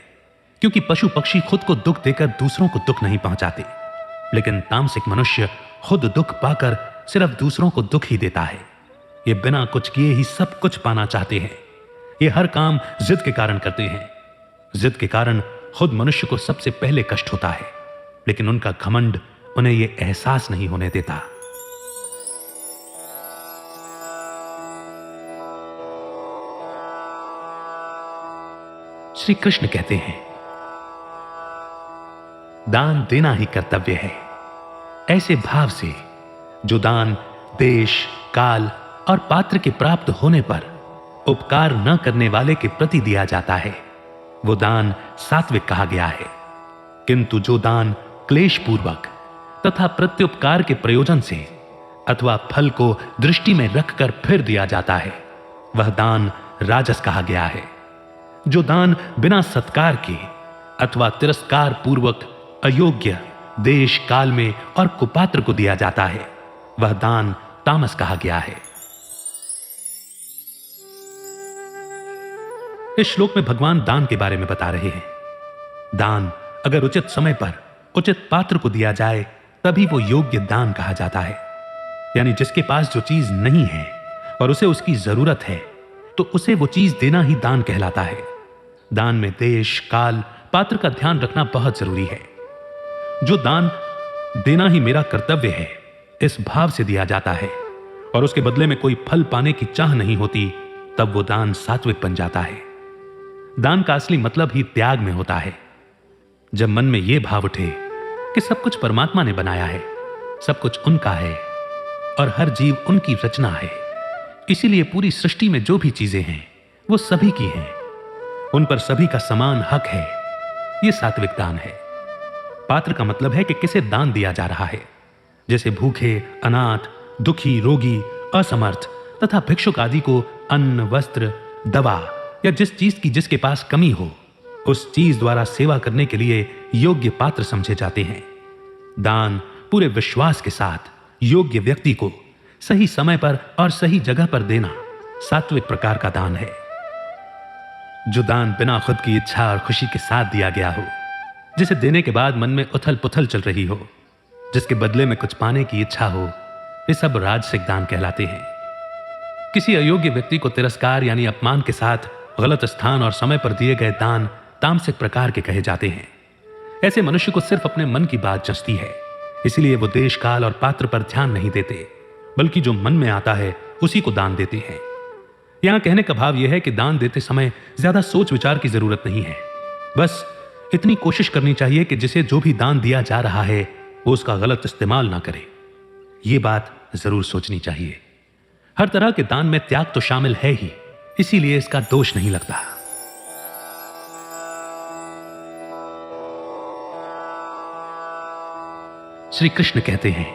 क्योंकि पशु पक्षी खुद को दुख देकर दूसरों को दुख नहीं पहुंचाते, लेकिन तामसिक मनुष्य खुद दुख पाकर सिर्फ दूसरों को दुख ही देता है। ये बिना कुछ किए ही सब कुछ पाना चाहते हैं। ये हर काम जिद के कारण करते हैं। जिद के कारण खुद मनुष्य को सबसे पहले कष्ट होता है, लेकिन उनका घमंड उन्हें यह एहसास नहीं होने देता। श्री कृष्ण कहते हैं, दान देना ही कर्तव्य है। ऐसे भाव से जो दान देश, काल और पात्र के प्राप्त होने पर उपकार न करने वाले के प्रति दिया जाता है, वो दान सात्विक कहा गया है। किंतु जो दान क्लेश पूर्वक तथा प्रत्युपकार के प्रयोजन से अथवा फल को दृष्टि में रखकर फिर दिया जाता है, वह दान राजस कहा गया है। जो दान बिना सत्कार के अथवा तिरस्कार पूर्वक अयोग्य देश, काल में और कुपात्र को दिया जाता है, वह दान तामस कहा गया है। इस श्लोक में भगवान दान के बारे में बता रहे हैं। दान अगर उचित समय पर उचित पात्र को दिया जाए तभी वो योग्य दान कहा जाता है। यानी जिसके पास जो चीज नहीं है और उसे उसकी जरूरत है, तो उसे वो चीज देना ही दान कहलाता है। दान में देश, काल, पात्र का ध्यान रखना बहुत जरूरी है। जो दान देना ही मेरा कर्तव्य है, इस भाव से दिया जाता है और उसके बदले में कोई फल पाने की चाह नहीं होती, तब वो दान सात्विक बन जाता है। दान का असली मतलब ही त्याग में होता है। जब मन में यह भाव उठे कि सब कुछ परमात्मा ने बनाया है, सब कुछ उनका है और हर जीव उनकी रचना है, इसीलिए पूरी सृष्टि में जो भी चीजें हैं वो सभी की हैं, उन पर सभी का समान हक है, यह सात्विक दान है। पात्र का मतलब है कि किसे दान दिया जा रहा है, जैसे भूखे, अनाथ, दुखी, रोगी, असमर्थ तथा भिक्षुक आदि को अन्न, वस्त्र, दवा या जिस चीज की जिसके पास कमी हो, उस चीज द्वारा सेवा करने के लिए योग्य पात्र समझे जाते हैं। दान पूरे विश्वास के साथ योग्य व्यक्ति को सही समय पर और सही जगह पर देना सात्विक प्रकार का दान है। जो दान बिना खुद की इच्छा और खुशी के साथ दिया गया हो, जिसे देने के बाद मन में उथल पुथल चल रही हो, जिसके बदले में कुछ पाने की इच्छा हो, ये सब राजसिक दान कहलाते हैं। किसी अयोग्य व्यक्ति को तिरस्कार यानी अपमान के साथ गलत स्थान और समय पर दिए गए दान तामसिक प्रकार के कहे जाते हैं। ऐसे मनुष्य को सिर्फ अपने मन की बात जचती है, इसलिए वो देश, काल और पात्र पर ध्यान नहीं देते, बल्कि जो मन में आता है उसी को दान देते हैं। यहां कहने का भाव यह है कि दान देते समय ज्यादा सोच विचार की जरूरत नहीं है। बस इतनी कोशिश करनी चाहिए कि जिसे जो भी दान दिया जा रहा है वो उसका गलत इस्तेमाल ना करे। ये बात जरूर सोचनी चाहिए। हर तरह के दान में त्याग तो शामिल है ही, इसीलिए इसका दोष नहीं लगता। श्री कृष्ण कहते हैं,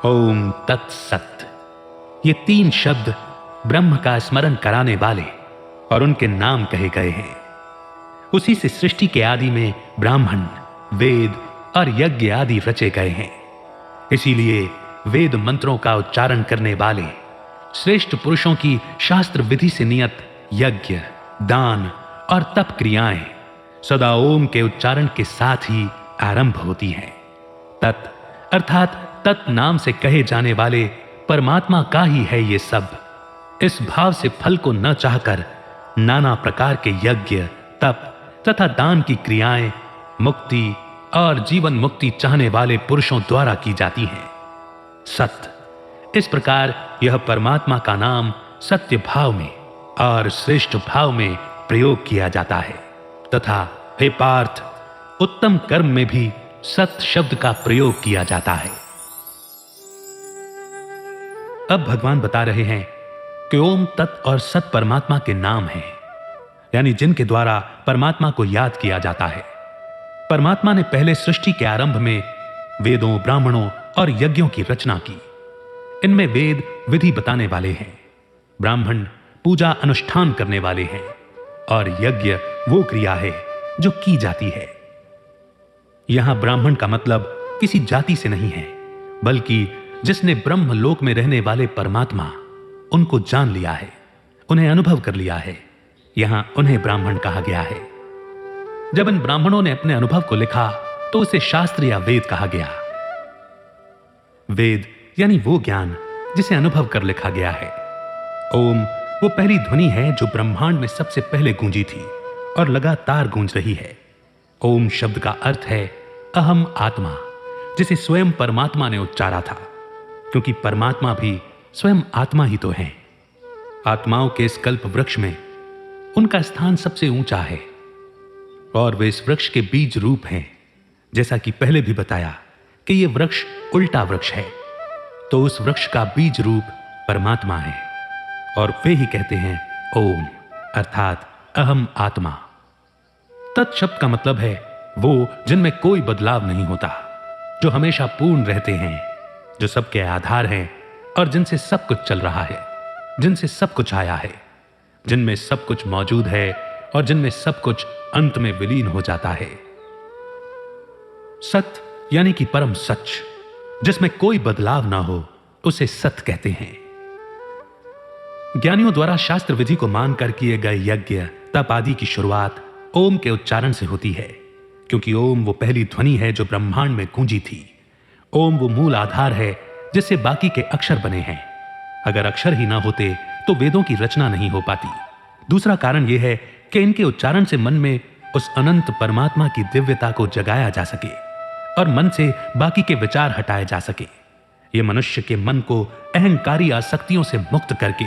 ओम तत्सत। ये 3 शब्द ब्रह्म का स्मरण कराने वाले और उनके नाम कहे गए हैं। उसी से सृष्टि के आदि में ब्राह्मण, वेद और यज्ञ आदि रचे गए हैं। इसीलिए वेद मंत्रों का उच्चारण करने वाले श्रेष्ठ पुरुषों की शास्त्र विधि से नियत यज्ञ, दान और तप क्रियाएं सदा ओम के उच्चारण के साथ ही आरंभ होती हैं। तत् अर्थात तत् नाम से कहे जाने वाले परमात्मा का ही है ये सब। इस भाव से फल को न चाहकर नाना प्रकार के यज्ञ, तप तथा दान की क्रियाएं मुक्ति और जीवन मुक्ति चाहने वाले पुरुषों द्वारा की जाती हैं। सत्य, इस प्रकार यह परमात्मा का नाम सत्य भाव में और श्रेष्ठ भाव में प्रयोग किया जाता है तथा हे पार्थ, उत्तम कर्म में भी सत्य शब्द का प्रयोग किया जाता है। अब भगवान बता रहे हैं कि ओम तत् और सत परमात्मा के नाम हैं, यानी जिनके द्वारा परमात्मा को याद किया जाता है। परमात्मा ने पहले सृष्टि के आरंभ में वेदों, ब्राह्मणों और यज्ञों की रचना की। इनमें वेद विधि बताने वाले हैं, ब्राह्मण पूजा अनुष्ठान करने वाले हैं और यज्ञ वो क्रिया है जो की जाती है। यहां ब्राह्मण का मतलब किसी जाति से नहीं है, बल्कि जिसने ब्रह्म लोक में रहने वाले परमात्मा उनको जान लिया है, उन्हें अनुभव कर लिया है, यहां उन्हें ब्राह्मण कहा गया है। जब इन ब्राह्मणों ने अपने अनुभव को लिखा तो उसे शास्त्र या वेद कहा गया। वेद यानी वो ज्ञान जिसे अनुभव कर लिखा गया है। ओम वो पहली ध्वनि है जो ब्रह्मांड में सबसे पहले गूंजी थी और लगातार गूंज रही है। ओम शब्द का अर्थ है अहम आत्मा, जिसे स्वयं परमात्मा ने उच्चारा था, क्योंकि परमात्मा भी स्वयं आत्मा ही तो है। आत्माओं के इस कल्प वृक्ष में उनका स्थान सबसे ऊंचा है और वे इस वृक्ष के बीज रूप हैं। जैसा कि पहले भी बताया कि यह वृक्ष उल्टा वृक्ष है, तो उस वृक्ष का बीज रूप परमात्मा है और वे ही कहते हैं ओम अर्थात अहम आत्मा। तत्शब्द का मतलब है वो जिनमें कोई बदलाव नहीं होता, जो हमेशा पूर्ण रहते हैं, जो सबके आधार हैं और जिनसे सब कुछ चल रहा है, जिनसे सब कुछ आया है, जिनमें सब कुछ मौजूद है और जिनमें सब कुछ अंत में विलीन हो जाता है। सत्य यानी कि परम सच, जिसमें कोई बदलाव ना हो, उसे सत्य कहते हैं। ज्ञानियों द्वारा शास्त्र विधि को मानकर किए गए यज्ञ, तप आदि की शुरुआत ओम के उच्चारण से होती है, क्योंकि ओम वो पहली ध्वनि है जो ब्रह्मांड में गूंजी थी, ओम वो मूल आधार है जिससे बाकी के अक्षर बने हैं। अगर अक्षर ही ना होते तो वेदों की रचना नहीं हो पाती। दूसरा कारण यह है कि इनके उच्चारण से मन में उस अनंत परमात्मा की दिव्यता को जगाया जा सके और मन से बाकी के विचार हटाए जा सके। यह मनुष्य के मन को अहंकारी आसक्तियों से मुक्त करके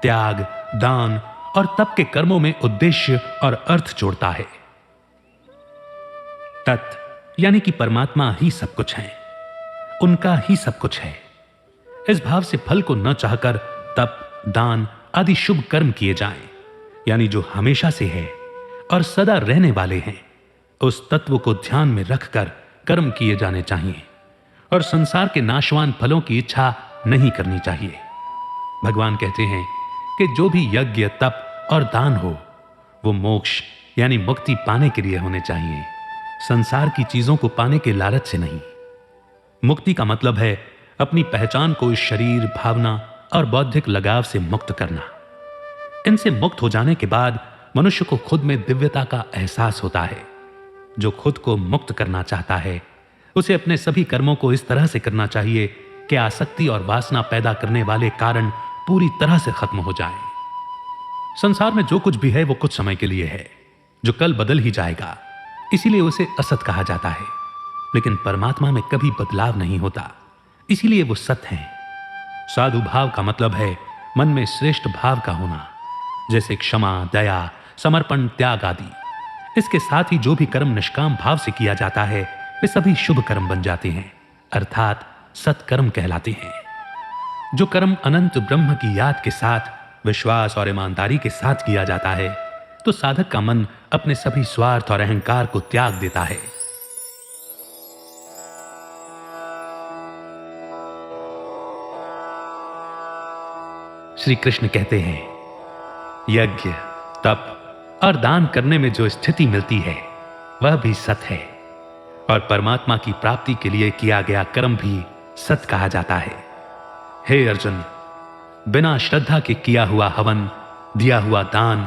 त्याग, दान और तप के कर्मों में उद्देश्य और अर्थ जोड़ता है। तत् यानी कि परमात्मा ही सब कुछ है, उनका ही सब कुछ है। इस भाव से फल को न चाहकर तप, दान आदि शुभ कर्म किए जाएं, यानी जो हमेशा से है और सदा रहने वाले हैं, उस तत्व को ध्यान में रखकर कर्म किए जाने चाहिए और संसार के नाशवान फलों की इच्छा नहीं करनी चाहिए। भगवान कहते हैं कि जो भी यज्ञ, तप और दान हो वो मोक्ष यानी मुक्ति पाने के लिए होने चाहिए, संसार की चीजों को पाने के लालच से नहीं। मुक्ति का मतलब है अपनी पहचान को इस शरीर, भावना और बौद्धिक लगाव से मुक्त करना। इनसे मुक्त हो जाने के बाद मनुष्य को खुद में दिव्यता का एहसास होता है। जो खुद को मुक्त करना चाहता है उसे अपने सभी कर्मों को इस तरह से करना चाहिए कि आसक्ति और वासना पैदा करने वाले कारण पूरी तरह से खत्म हो जाएं। संसार में जो कुछ भी है वो कुछ समय के लिए है, जो कल बदल ही जाएगा, इसीलिए उसे असत कहा जाता है। लेकिन परमात्मा में कभी बदलाव नहीं होता, इसीलिए वो सत्य है। साधु भाव का मतलब है मन में श्रेष्ठ भाव का होना, जैसे क्षमा, दया, समर्पण, त्याग आदि। इसके साथ ही जो भी कर्म निष्काम भाव से किया जाता है वे सभी शुभ कर्म बन जाते हैं, अर्थात सत्कर्म कहलाते हैं। जो कर्म अनंत ब्रह्म की याद के साथ, विश्वास और ईमानदारी के साथ किया जाता है तो साधक का मन अपने सभी स्वार्थ और अहंकार को त्याग देता है। श्री कृष्ण कहते हैं, यज्ञ, तप और दान करने में जो स्थिति मिलती है वह भी सत है और परमात्मा की प्राप्ति के लिए किया गया कर्म भी सत कहा जाता है। हे अर्जुन, बिना श्रद्धा के किया हुआ हवन, दिया हुआ दान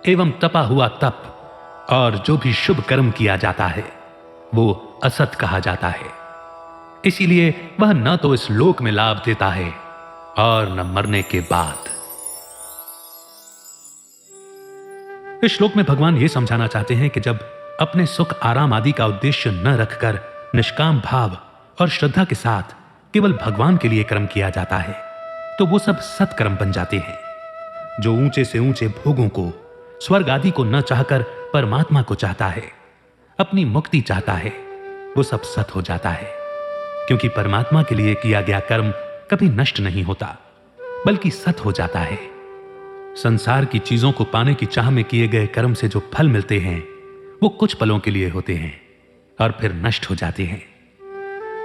एवं तपा हुआ तप और जो भी शुभ कर्म किया जाता है वो असत कहा जाता है। इसीलिए वह न तो इस लोक में लाभ देता है और न मरने के बाद। इस श्लोक में भगवान यह समझाना चाहते हैं कि जब अपने सुख, आराम आदि का उद्देश्य न रखकर निष्काम भाव और श्रद्धा के साथ केवल भगवान के लिए कर्म किया जाता है तो वो सब सत्कर्म बन जाते हैं। जो ऊंचे से ऊंचे भोगों को, स्वर्ग आदि को न चाहकर परमात्मा को चाहता है, अपनी मुक्ति चाहता है, वो सब सत हो जाता है। क्योंकि परमात्मा के लिए किया गया कर्म कभी नष्ट नहीं होता बल्कि सत हो जाता है। संसार की चीजों को पाने की चाह में किए गए कर्म से जो फल मिलते हैं वो कुछ पलों के लिए होते हैं और फिर नष्ट हो जाते हैं।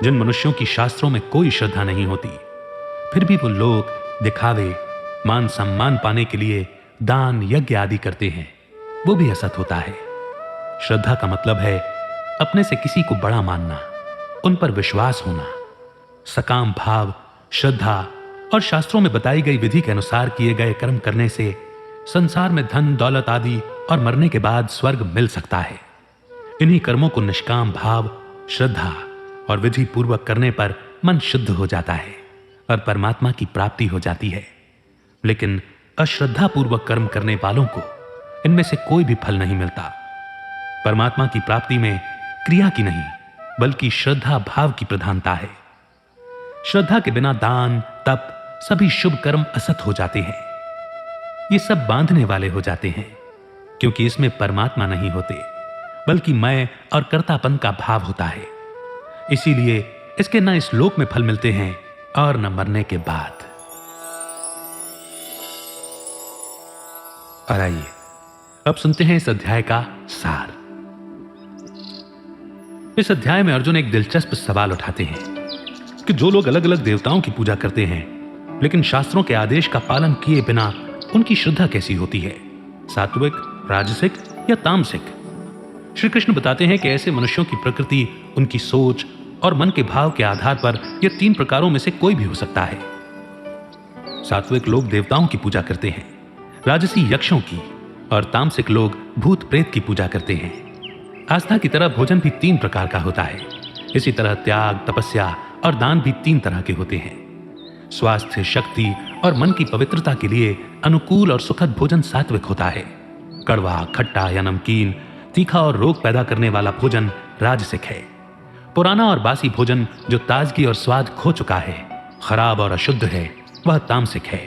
जिन मनुष्यों की शास्त्रों में कोई श्रद्धा नहीं होती फिर भी वो लोग दिखावे, मान सम्मान पाने के लिए दान, यज्ञ आदि करते हैं, वो भी असत होता है। श्रद्धा का मतलब है अपने से किसी को बड़ा मानना, उन पर विश्वास होना। सकाम भाव, श्रद्धा और शास्त्रों में बताई गई विधि के अनुसार किए गए कर्म करने से संसार में धन, दौलत आदि और मरने के बाद स्वर्ग मिल सकता है। इन्हीं कर्मों को निष्काम भाव, श्रद्धा और विधि पूर्वक करने पर मन शुद्ध हो जाता है और परमात्मा की प्राप्ति हो जाती है। लेकिन अश्रद्धा पूर्वक कर्म करने वालों को इनमें से कोई भी फल नहीं मिलता। परमात्मा की प्राप्ति में क्रिया की नहीं बल्कि श्रद्धा भाव की प्रधानता है। श्रद्धा के बिना दान, तप, सभी शुभ कर्म असत हो जाते हैं। ये सब बांधने वाले हो जाते हैं क्योंकि इसमें परमात्मा नहीं होते बल्कि मैं और कर्तापन का भाव होता है। इसीलिए इसके न इस लोक में फल मिलते हैं और न मरने के बाद। और आइए अब सुनते हैं इस अध्याय का सार। इस अध्याय में अर्जुन एक दिलचस्प सवाल उठाते हैं कि जो लोग अलग अलग देवताओं की पूजा करते हैं लेकिन शास्त्रों के आदेश का पालन किए बिना उनकी श्रद्धा कैसी होती है, सात्विक, राजसिक या तामसिक? श्री कृष्ण बताते हैं कि ऐसे मनुष्यों की प्रकृति उनकी सोच और मन के भाव के आधार पर यह 3 प्रकारों में से कोई भी हो सकता है। सात्विक लोग देवताओं की पूजा करते हैं, राजसी यक्षों की और तामसिक लोग भूत प्रेत की पूजा करते हैं। आस्था की तरह भोजन भी 3 प्रकार का होता है। इसी तरह त्याग, तपस्या और दान भी 3 तरह के होते हैं। स्वास्थ्य, शक्ति और मन की पवित्रता के लिए अनुकूल और सुखद भोजन सात्विक होता है। कड़वा, खट्टा या नमकीन, तीखा और रोग पैदा करने वाला भोजन राजसिक है। पुराना और बासी भोजन जो ताजगी और स्वाद खो चुका है, खराब और अशुद्ध है, वह तामसिक है।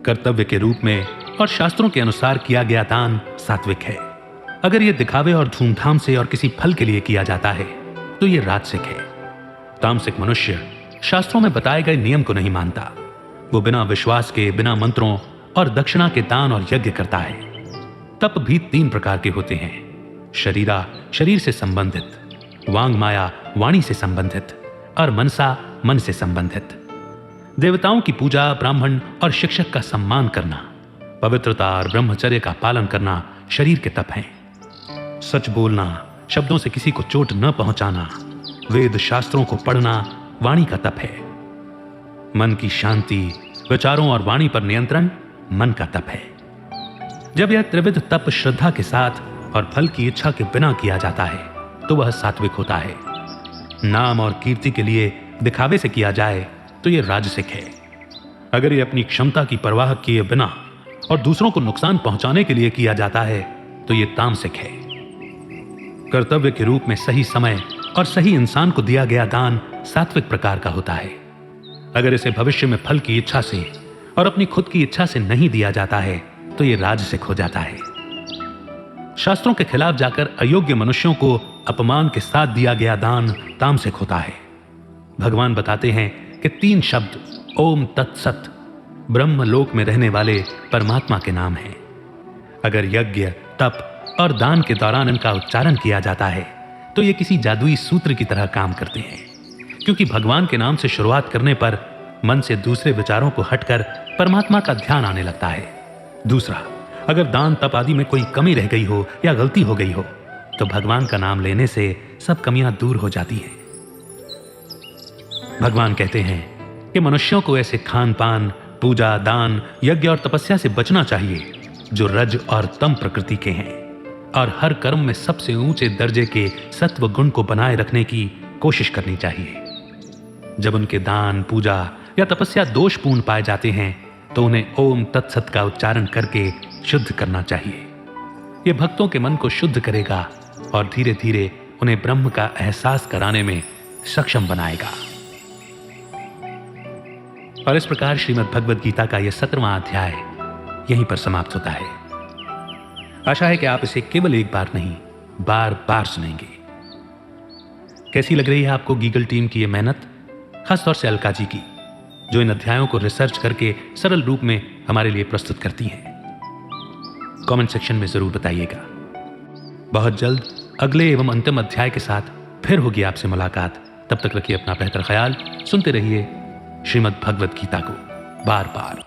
कर्तव्य के रूप में और शास्त्रों के अनुसार किया गया दान सात्विक है। अगर यह दिखावे और धूमधाम से और किसी फल के लिए किया जाता है तो यह राजसिक है। तामसिक मनुष्य शास्त्रों में बताए गए नियम को नहीं मानता। वो बिना विश्वास के, बिना मंत्रों और दक्षिणा के दान और यज्ञ करता है। तप भी 3 प्रकार के होते हैं। शरीरा, शरीर से संबंधित, वांग माया, वाणी से संबंधित, और मनसा, मन से संबंधित। देवताओं की पूजा, ब्राह्मण और शिक्षक का सम्मान करना, पवित्रता और ब्रह्मचर्य का पालन करना शरीर के तप हैं। सच बोलना, शब्दों से किसी को चोट न पहुंचाना, वेद शास्त्रों को पढ़ना वाणी का तप है। मन की शांति, विचारों और वाणी पर नियंत्रण मन का तप है। जब यह त्रिविध तप श्रद्धा के साथ और फल की इच्छा के बिना किया जाता है तो वह सात्विक होता है। नाम और कीर्ति के लिए दिखावे से किया जाए तो यह राजसिक है। अगर यह अपनी क्षमता की परवाह किए बिना और दूसरों को नुकसान पहुंचाने के लिए किया जाता है तो यह तामसिक है। कर्तव्य के रूप में सही समय और सही इंसान को दिया गया दान सात्विक प्रकार का होता है। अगर इसे भविष्य में फल की इच्छा से और अपनी खुद की इच्छा से नहीं दिया जाता है तो यह राजसिक हो जाता है। शास्त्रों के खिलाफ जाकर अयोग्य मनुष्यों को अपमान के साथ दिया गया दान तामसिक होता है। भगवान बताते हैं कि 3 शब्द ओम तत्सत ब्रह्मलोक में रहने वाले परमात्मा के नाम हैं। अगर यज्ञ, तप और दान के दौरान इनका उच्चारण किया जाता है तो ये किसी जादुई सूत्र की तरह काम करते हैं, क्योंकि भगवान के नाम से शुरुआत करने पर मन से दूसरे विचारों को हटकर परमात्मा का ध्यान आने लगता है। दूसरा, अगर दान तप आदि में कोई कमी रह गई हो या गलती हो गई हो तो भगवान का नाम लेने से सब कमियां दूर हो जाती हैं। भगवान कहते हैं कि मनुष्यों को ऐसे खान पान, पूजा, दान, यज्ञ और तपस्या से बचना चाहिए जो रज और तम प्रकृति के हैं, और हर कर्म में सबसे ऊंचे दर्जे के सत्व गुण को बनाए रखने की कोशिश करनी चाहिए। जब उनके दान, पूजा या तपस्या दोषपूर्ण पाए जाते हैं तो उन्हें ओम तत्सत का उच्चारण करके शुद्ध करना चाहिए। यह भक्तों के मन को शुद्ध करेगा और धीरे धीरे उन्हें ब्रह्म का एहसास कराने में सक्षम बनाएगा। और इस प्रकार श्रीमद् भगवद गीता का यह 17वां अध्याय यहीं पर समाप्त होता है। आशा है कि आप इसे केवल एक बार नहीं, बार बार सुनेंगे। कैसी लग रही है आपको गीगल टीम की यह मेहनत, खासतौर से अलका जी की, जो इन अध्यायों को रिसर्च करके सरल रूप में हमारे लिए प्रस्तुत करती हैं? कमेंट सेक्शन में जरूर बताइएगा। बहुत जल्द अगले एवं अंतिम अध्याय के साथ फिर होगी आपसे मुलाकात। तब तक रखिए अपना बेहतर ख्याल। सुनते रहिए श्रीमद् भगवद गीता को बार बार।